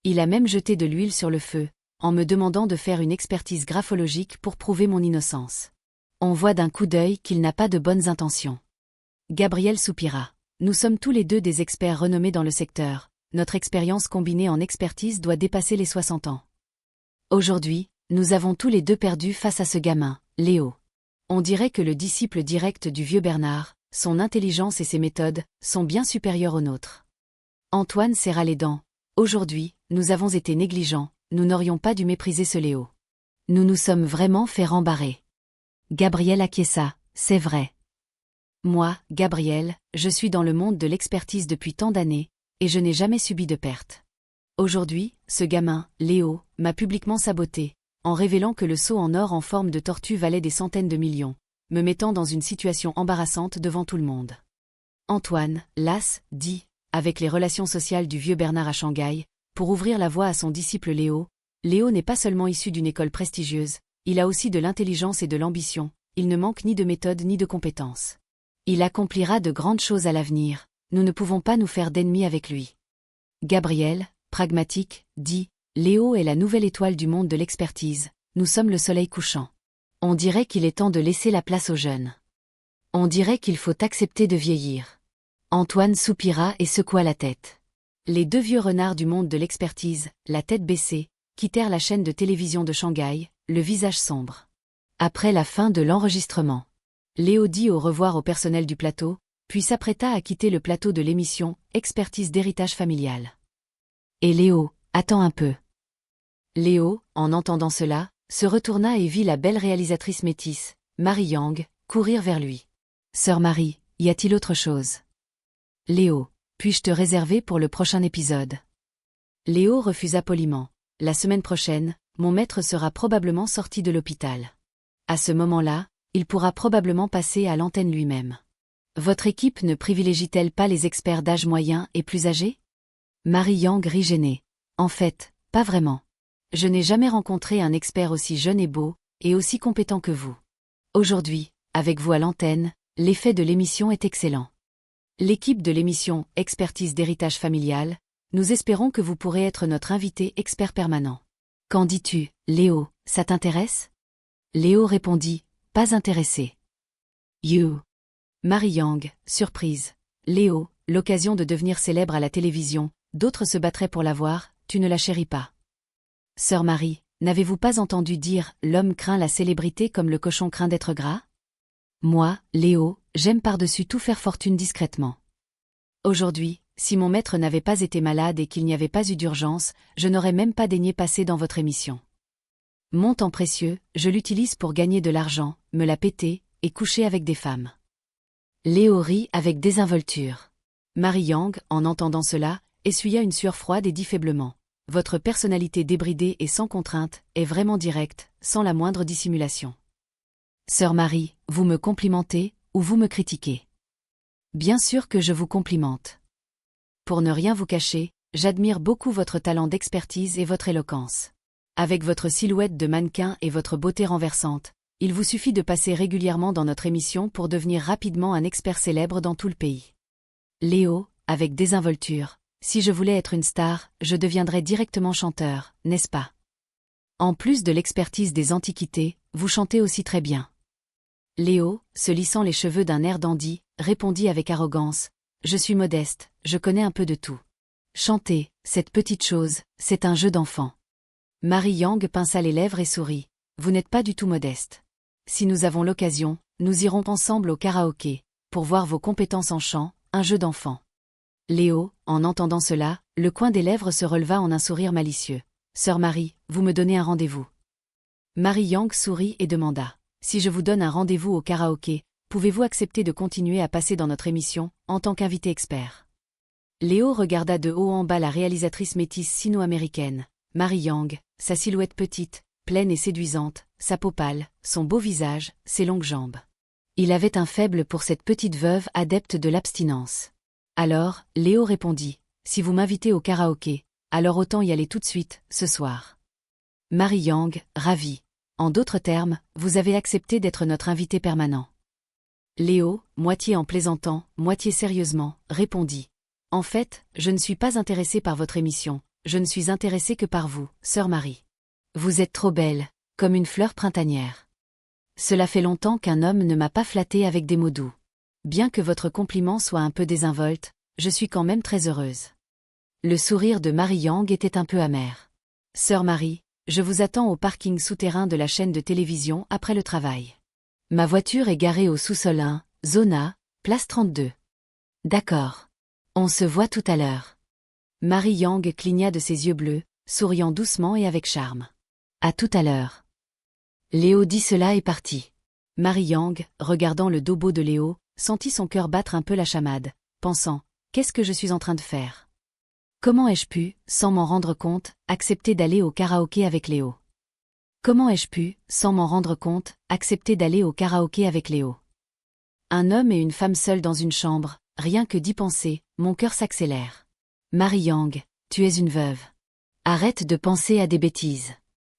Speaker 1: Il a même jeté de l'huile sur le feu, en me demandant de faire une expertise graphologique pour prouver mon innocence. On voit d'un coup d'œil qu'il n'a pas de bonnes intentions. » Gabriel soupira. « Nous sommes tous les deux des experts renommés dans le secteur. Notre expérience combinée en expertise doit dépasser les 60 ans. Aujourd'hui, nous avons tous les deux perdu face à ce gamin, Léo. On dirait que le disciple direct du vieux Bernard, son intelligence et ses méthodes, sont bien supérieures aux nôtres. » Antoine serra les dents. « Aujourd'hui, nous avons été négligents, nous n'aurions pas dû mépriser ce Léo. Nous nous sommes vraiment fait rembarrer. » Gabriel acquiesça. « C'est vrai. Moi, Gabriel, je suis dans le monde de l'expertise depuis tant d'années, et je n'ai jamais subi de perte. Aujourd'hui, ce gamin, Léo, m'a publiquement saboté, en révélant que le sceau en or en forme de tortue valait des centaines de millions, me mettant dans une situation embarrassante devant tout le monde. » Antoine, las, dit, avec les relations sociales du vieux Bernard à Shanghai, pour ouvrir la voie à son disciple Léo, « Léo n'est pas seulement issu d'une école prestigieuse, il a aussi de l'intelligence et de l'ambition, il ne manque ni de méthode ni de compétences. Il accomplira de grandes choses à l'avenir. Nous ne pouvons pas nous faire d'ennemis avec lui. » Gabriel, pragmatique, dit, « Léo est la nouvelle étoile du monde de l'expertise, nous sommes le soleil couchant. On dirait qu'il est temps de laisser la place aux jeunes. On dirait qu'il faut accepter de vieillir. » Antoine soupira et secoua la tête. Les deux vieux renards du monde de l'expertise, la tête baissée, quittèrent la chaîne de télévision de Shanghai, le visage sombre. Après la fin de l'enregistrement, Léo dit au revoir au personnel du plateau, puis s'apprêta à quitter le plateau de l'émission Expertise d'héritage familial. Et Léo, attends un peu. Léo, en entendant cela, se retourna et vit la belle réalisatrice métisse, Marie Yang, courir vers lui. Sœur Marie, y a-t-il autre chose? Léo, puis-je te réserver pour le prochain épisode? Léo refusa poliment. La semaine prochaine, mon maître sera probablement sorti de l'hôpital. À ce moment-là, il pourra probablement passer à l'antenne lui-même. Votre équipe ne privilégie-t-elle pas les experts d'âge moyen et plus âgés? Marie Yang rit gênée. En fait, pas vraiment. Je n'ai jamais rencontré un expert aussi jeune et beau, et aussi compétent que vous. Aujourd'hui, avec vous à l'antenne, l'effet de l'émission est excellent. L'équipe de l'émission Expertise d'héritage familial, nous espérons que vous pourrez être notre invité expert permanent. Qu'en dis-tu, Léo, ça t'intéresse? Léo répondit, pas intéressé. You. Marie Yang, surprise. Léo, l'occasion de devenir célèbre à la télévision, d'autres se battraient pour l'avoir, tu ne la chéris pas. Sœur Marie, n'avez-vous pas entendu dire « l'homme craint la célébrité comme le cochon craint d'être gras » Moi, Léo, j'aime par-dessus tout faire fortune discrètement. Aujourd'hui, si mon maître n'avait pas été malade et qu'il n'y avait pas eu d'urgence, je n'aurais même pas daigné passer dans votre émission. Mon temps précieux, je l'utilise pour gagner de l'argent, me la péter, et coucher avec des femmes. Léo rit avec désinvolture. Marie Yang, en entendant cela, essuya une sueur froide et dit faiblement. Votre personnalité débridée et sans contrainte est vraiment directe, sans la moindre dissimulation. Sœur Marie, vous me complimentez, ou vous me critiquez? Bien sûr que je vous complimente. Pour ne rien vous cacher, j'admire beaucoup votre talent d'expertise et votre éloquence. Avec votre silhouette de mannequin et votre beauté renversante, il vous suffit de passer régulièrement dans notre émission pour devenir rapidement un expert célèbre dans tout le pays. Léo, avec désinvolture, si je voulais être une star, je deviendrais directement chanteur, n'est-ce pas? En plus de l'expertise des antiquités, vous chantez aussi très bien. Léo, se lissant les cheveux d'un air dandy, répondit avec arrogance. Je suis modeste, je connais un peu de tout. Chanter, cette petite chose, c'est un jeu d'enfant. Marie Yang pinça les lèvres et sourit. Vous n'êtes pas du tout modeste. Si nous avons l'occasion, nous irons ensemble au karaoké, pour voir vos compétences en chant, un jeu d'enfant. Léo, en entendant cela, le coin des lèvres se releva en un sourire malicieux. Sœur Marie, vous me donnez un rendez-vous. Marie Yang sourit et demanda. Si je vous donne un rendez-vous au karaoké, pouvez-vous accepter de continuer à passer dans notre émission, en tant qu'invité expert? Léo regarda de haut en bas la réalisatrice métisse sino-américaine, Marie Yang, sa silhouette petite, pleine et séduisante, sa peau pâle, son beau visage, ses longues jambes. Il avait un faible pour cette petite veuve adepte de l'abstinence. Alors, Léo répondit, si vous m'invitez au karaoké, alors autant y aller tout de suite, ce soir. Marie Yang, ravie. En d'autres termes, vous avez accepté d'être notre invité permanent. Léo, moitié en plaisantant, moitié sérieusement, répondit. En fait, je ne suis pas intéressé par votre émission, je ne suis intéressé que par vous, sœur Marie. Vous êtes trop belle, comme une fleur printanière. Cela fait longtemps qu'un homme ne m'a pas flatté avec des mots doux. Bien que votre compliment soit un peu désinvolte, je suis quand même très heureuse. Le sourire de Marie Yang était un peu amer. Sœur Marie, je vous attends au parking souterrain de la chaîne de télévision après le travail. Ma voiture est garée au sous-sol 1, zone A, place 32. D'accord. On se voit tout à l'heure. Marie Yang cligna de ses yeux bleus, souriant doucement et avec charme. À tout à l'heure. Léo dit cela et partit. Marie Yang, regardant le dos beau de Léo, sentit son cœur battre un peu la chamade, pensant « Qu'est-ce que je suis en train de faire ?» Comment ai-je pu, sans m'en rendre compte, accepter d'aller au karaoké avec Léo? Comment ai-je pu, sans m'en rendre compte, accepter d'aller au karaoké avec Léo? Un homme et une femme seuls dans une chambre, rien que d'y penser, mon cœur s'accélère. Marie Yang, tu es une veuve. Arrête de penser à des bêtises.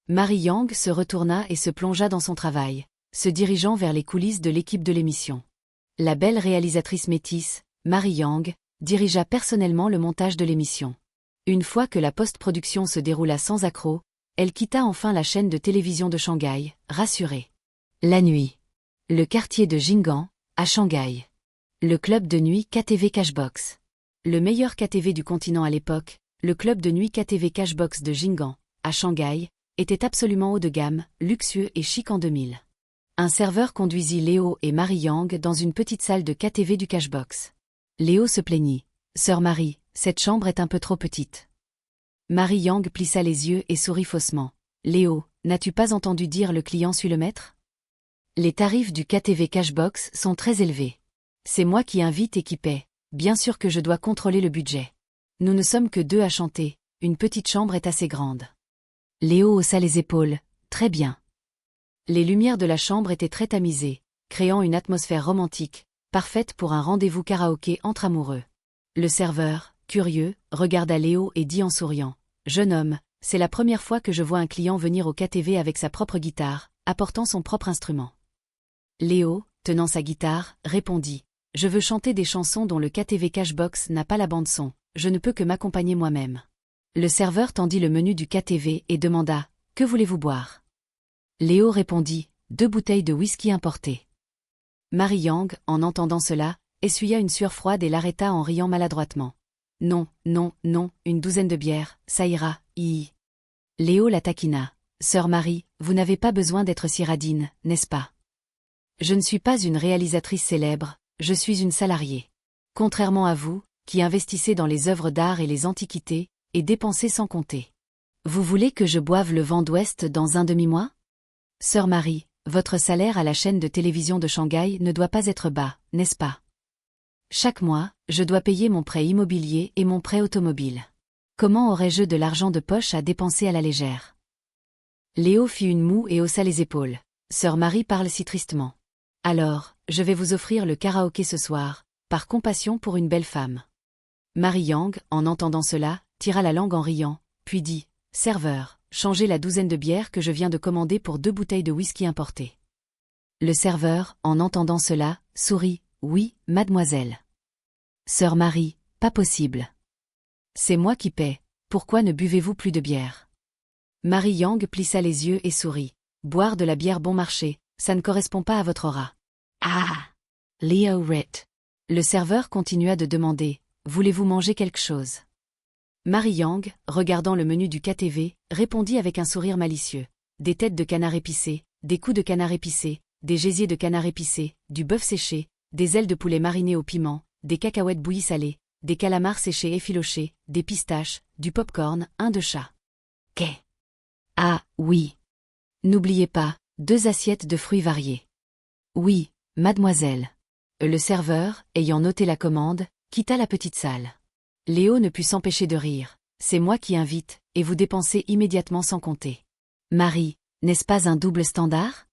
Speaker 1: Marie Yang se retourna et se plongea dans son travail, se dirigeant vers les coulisses de l'équipe de l'émission. La belle réalisatrice métisse, Marie Yang, dirigea personnellement le montage de l'émission. Une fois que la post-production se déroula sans accroc, elle quitta enfin la chaîne de télévision de Shanghai, rassurée. La nuit. Le quartier de Jing'an, à Shanghai. Le club de nuit KTV Cashbox. Le meilleur KTV du continent à l'époque, le club de nuit KTV Cashbox de Jing'an, à Shanghai, était absolument haut de gamme, luxueux et chic en 2000. Un serveur conduisit Léo et Marie Yang dans une petite salle de KTV du Cashbox. Léo se plaignit. « Sœur Marie, cette chambre est un peu trop petite. » Marie Yang plissa les yeux et sourit faussement. « Léo, n'as-tu pas entendu dire le client suit le maître ? Les tarifs du KTV Cashbox sont très élevés. C'est moi qui invite et qui paie. Bien sûr que je dois contrôler le budget. Nous ne sommes que deux à chanter, une petite chambre est assez grande. » Léo haussa les épaules. « Très bien. » Les lumières de la chambre étaient très tamisées, créant une atmosphère romantique, parfaite pour un rendez-vous karaoké entre amoureux. Le serveur, curieux, regarda Léo et dit en souriant. « Jeune homme, c'est la première fois que je vois un client venir au KTV avec sa propre guitare, apportant son propre instrument. » Léo, tenant sa guitare, répondit. « Je veux chanter des chansons dont le KTV Cashbox n'a pas la bande-son, je ne peux que m'accompagner moi-même. » Le serveur tendit le menu du KTV et demanda. « Que voulez-vous boire ?» Léo répondit. « 2 bouteilles de whisky importé. » Marie Yang, en entendant cela, essuya une sueur froide et l'arrêta en riant maladroitement. « Non, non, non, une 12aine de bières, ça ira, hi. » Léo la taquina. « Sœur Marie, vous n'avez pas besoin d'être si radine, n'est-ce pas ? Je ne suis pas une réalisatrice célèbre, je suis une salariée. Contrairement à vous, qui investissez dans les œuvres d'art et les antiquités, et dépensez sans compter. Vous voulez que je boive le vent d'ouest dans un demi-mois ? Sœur Marie, votre salaire à la chaîne de télévision de Shanghai ne doit pas être bas, n'est-ce pas ? Chaque mois, je dois payer mon prêt immobilier et mon prêt automobile. Comment aurais-je de l'argent de poche à dépenser à la légère ? Léo fit une moue et haussa les épaules. Sœur Marie parle si tristement. Alors, je vais vous offrir le karaoké ce soir, par compassion pour une belle femme. Marie Yang, en entendant cela, tira la langue en riant, puis dit, « Serveur, changez la 12aine de bières que je viens de commander pour 2 bouteilles de whisky importé. » Le serveur, en entendant cela, sourit, « Oui, mademoiselle. » Sœur Marie, pas possible. C'est moi qui paie, pourquoi ne buvez-vous plus de bière ? Marie Yang plissa les yeux et sourit. Boire de la bière bon marché, ça ne correspond pas à votre aura.
Speaker 2: Ah! Leo Rit.
Speaker 1: Le serveur continua de demander, voulez-vous manger quelque chose ? Marie Yang, regardant le menu du KTV, répondit avec un sourire malicieux. Des têtes de canard épicées, des coups de canard épicés, des gésiers de canard épicés, du bœuf séché, des ailes de poulet marinées au piment, des cacahuètes bouillies salées, des calamars séchés effilochés, des pistaches, du pop-corn, un de chat.
Speaker 2: Qu'est?
Speaker 1: Ah, oui. N'oubliez pas, 2 assiettes de fruits variés. Oui, mademoiselle. Le serveur, ayant noté la commande, quitta la petite salle. Léo ne put s'empêcher de rire. C'est moi qui invite, et vous dépensez immédiatement sans compter. Marie, n'est-ce pas un double standard ?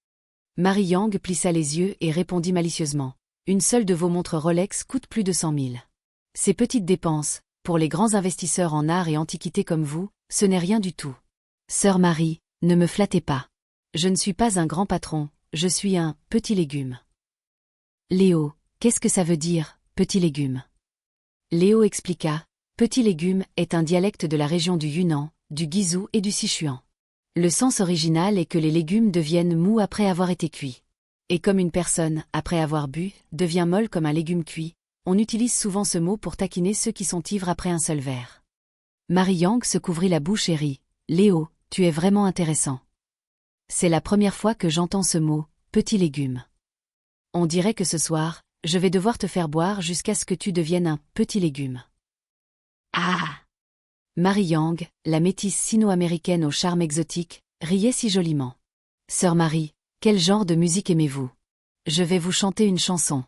Speaker 1: Marie Yang plissa les yeux et répondit malicieusement. Une seule de vos montres Rolex coûte plus de 100 000. Ces petites dépenses, pour les grands investisseurs en art et antiquités comme vous, ce n'est rien du tout. Sœur Marie, ne me flattez pas. Je ne suis pas un grand patron, je suis un petit légume. Léo, qu'est-ce que ça veut dire, petit légume ? Léo expliqua, petit légume est un dialecte de la région du Yunnan, du Guizhou et du Sichuan. Le sens original est que les légumes deviennent mous après avoir été cuits. Et comme une personne, après avoir bu, devient molle comme un légume cuit, on utilise souvent ce mot pour taquiner ceux qui sont ivres après un seul verre. Marie Yang se couvrit la bouche et rit. Léo, tu es vraiment intéressant. C'est la première fois que j'entends ce mot, petit légume. On dirait que ce soir, je vais devoir te faire boire jusqu'à ce que tu deviennes un petit légume.
Speaker 2: Ah!
Speaker 1: Marie Yang, la métisse sino-américaine au charme exotique, riait si joliment. Sœur Marie, quel genre de musique aimez-vous ? Je vais vous chanter une chanson.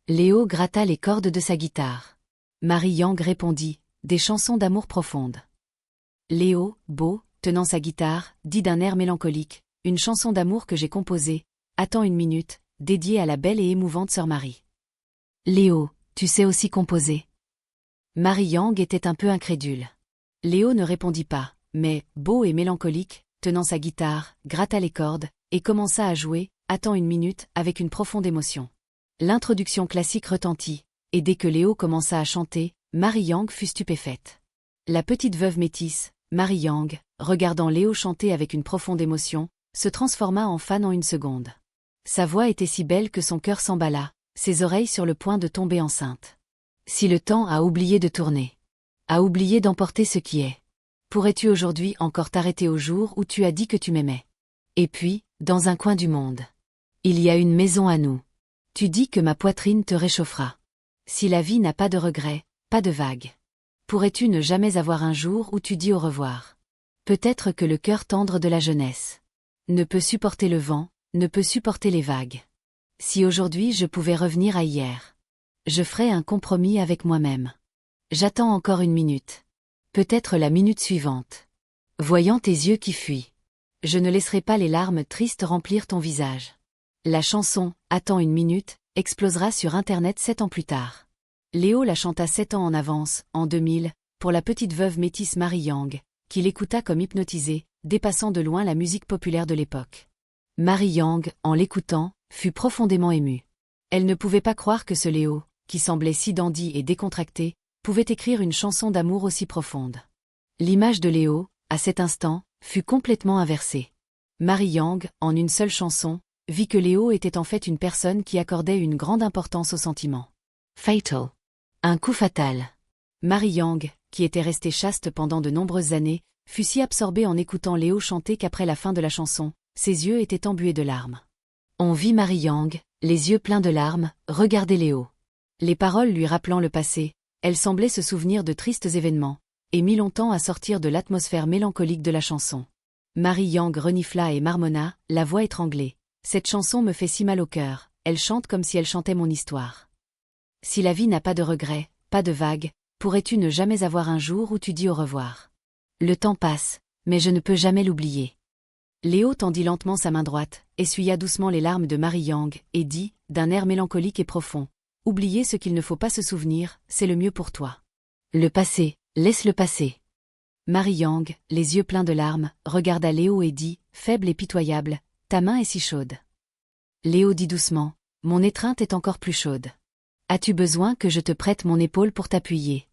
Speaker 1: Léo gratta les cordes de sa guitare. Marie Yang répondit, des chansons d'amour profondes. Léo, beau, tenant sa guitare, dit d'un air mélancolique, une chanson d'amour que j'ai composée, attends une minute, dédiée à la belle et émouvante sœur Marie. Léo, tu sais aussi composer ? Marie Yang était un peu incrédule. Léo ne répondit pas, mais, beau et mélancolique, tenant sa guitare, gratta les cordes, et commença à jouer, attends une minute, avec une profonde émotion. L'introduction classique retentit, et dès que Léo commença à chanter, Marie Yang fut stupéfaite. La petite veuve métisse, Marie Yang, regardant Léo chanter avec une profonde émotion, se transforma en fan en une seconde. Sa voix était si belle que son cœur s'emballa, ses oreilles sur le point de tomber enceinte. Si le temps a oublié de tourner, a oublié d'emporter ce qui est. Pourrais-tu aujourd'hui encore t'arrêter au jour où tu as dit que tu m'aimais? Et puis, dans un coin du monde. Il y a une maison à nous. Tu dis que ma poitrine te réchauffera. Si la vie n'a pas de regrets, pas de vagues. Pourrais-tu ne jamais avoir un jour où tu dis au revoir? Peut-être que le cœur tendre de la jeunesse ne peut supporter le vent, ne peut supporter les vagues. Si aujourd'hui je pouvais revenir à hier, je ferais un compromis avec moi-même. J'attends encore une minute. Peut-être la minute suivante. Voyant tes yeux qui fuient, je ne laisserai pas les larmes tristes remplir ton visage. La chanson « Attends une minute » explosera sur Internet 7 ans plus tard. Léo la chanta 7 ans en avance, en 2000, pour la petite veuve métisse Mary Yang, qui l'écouta comme hypnotisée, dépassant de loin la musique populaire de l'époque. Mary Yang, en l'écoutant, fut profondément émue. Elle ne pouvait pas croire que ce Léo, qui semblait si dandy et décontracté, pouvait écrire une chanson d'amour aussi profonde. L'image de Léo, à cet instant, fut complètement inversée. Mary Yang, en une seule chanson, vit que Léo était en fait une personne qui accordait une grande importance aux sentiments.
Speaker 2: Fatal.
Speaker 1: Un coup fatal. Mary Yang, qui était restée chaste pendant de nombreuses années, fut si absorbée en écoutant Léo chanter qu'après la fin de la chanson, ses yeux étaient embués de larmes. On vit Mary Yang, les yeux pleins de larmes, regarder Léo. Les paroles lui rappelant le passé, elle semblait se souvenir de tristes événements, et mit longtemps à sortir de l'atmosphère mélancolique de la chanson. Mary Yang renifla et marmonna, la voix étranglée. Cette chanson me fait si mal au cœur, elle chante comme si elle chantait mon histoire. Si la vie n'a pas de regrets, pas de vagues, pourrais-tu ne jamais avoir un jour où tu dis au revoir? Le temps passe, mais je ne peux jamais l'oublier. Léo tendit lentement sa main droite, essuya doucement les larmes de Mary Yang, et dit, d'un air mélancolique et profond, « Oublier ce qu'il ne faut pas se souvenir, c'est le mieux pour toi. Le passé, laisse-le passer. » Mary Yang, les yeux pleins de larmes, regarda Léo et dit, faible et pitoyable, « Ta main est si chaude. » Léo dit doucement, « Mon étreinte est encore plus chaude. As-tu besoin que je te prête mon épaule pour t'appuyer?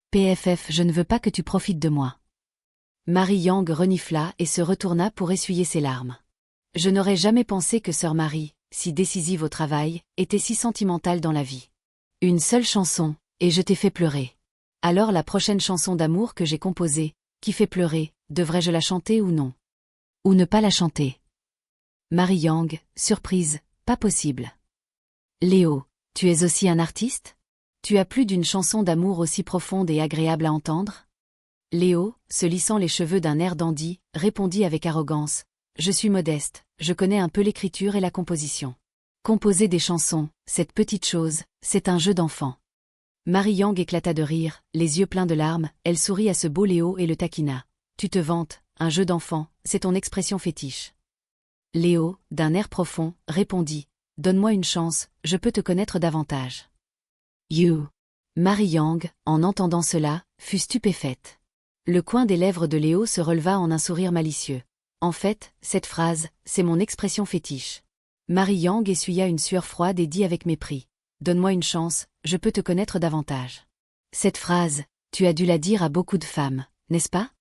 Speaker 1: PFF, je ne veux pas que tu profites de moi. » Mary Yang renifla et se retourna pour essuyer ses larmes. Je n'aurais jamais pensé que sœur Marie, si décisive au travail, était si sentimentale dans la vie. Une seule chanson, et je t'ai fait pleurer. Alors la prochaine chanson d'amour que j'ai composée, qui fait pleurer, devrais-je la chanter ou non? Ou ne pas la chanter? Mary Yang, surprise, pas possible. Léo, tu es aussi un artiste? Tu as plus d'une chanson d'amour aussi profonde et agréable à entendre? Léo, se lissant les cheveux d'un air dandy, répondit avec arrogance, « Je suis modeste, je connais un peu l'écriture et la composition. Composer des chansons, cette petite chose, c'est un jeu d'enfant. » Mary Yang éclata de rire, les yeux pleins de larmes, elle sourit à ce beau Léo et le taquina. « Tu te vantes, un jeu d'enfant, c'est ton expression fétiche. » Léo, d'un air profond, répondit, « Donne-moi une chance, je peux te connaître davantage. » You. Mary Yang, en entendant cela, fut stupéfaite. Le coin des lèvres de Léo se releva en un sourire malicieux. En fait, cette phrase, c'est mon expression fétiche. Mary Yang essuya une sueur froide et dit avec mépris. Donne-moi une chance, je peux te connaître davantage. Cette phrase, tu as dû la dire à beaucoup de femmes, n'est-ce pas?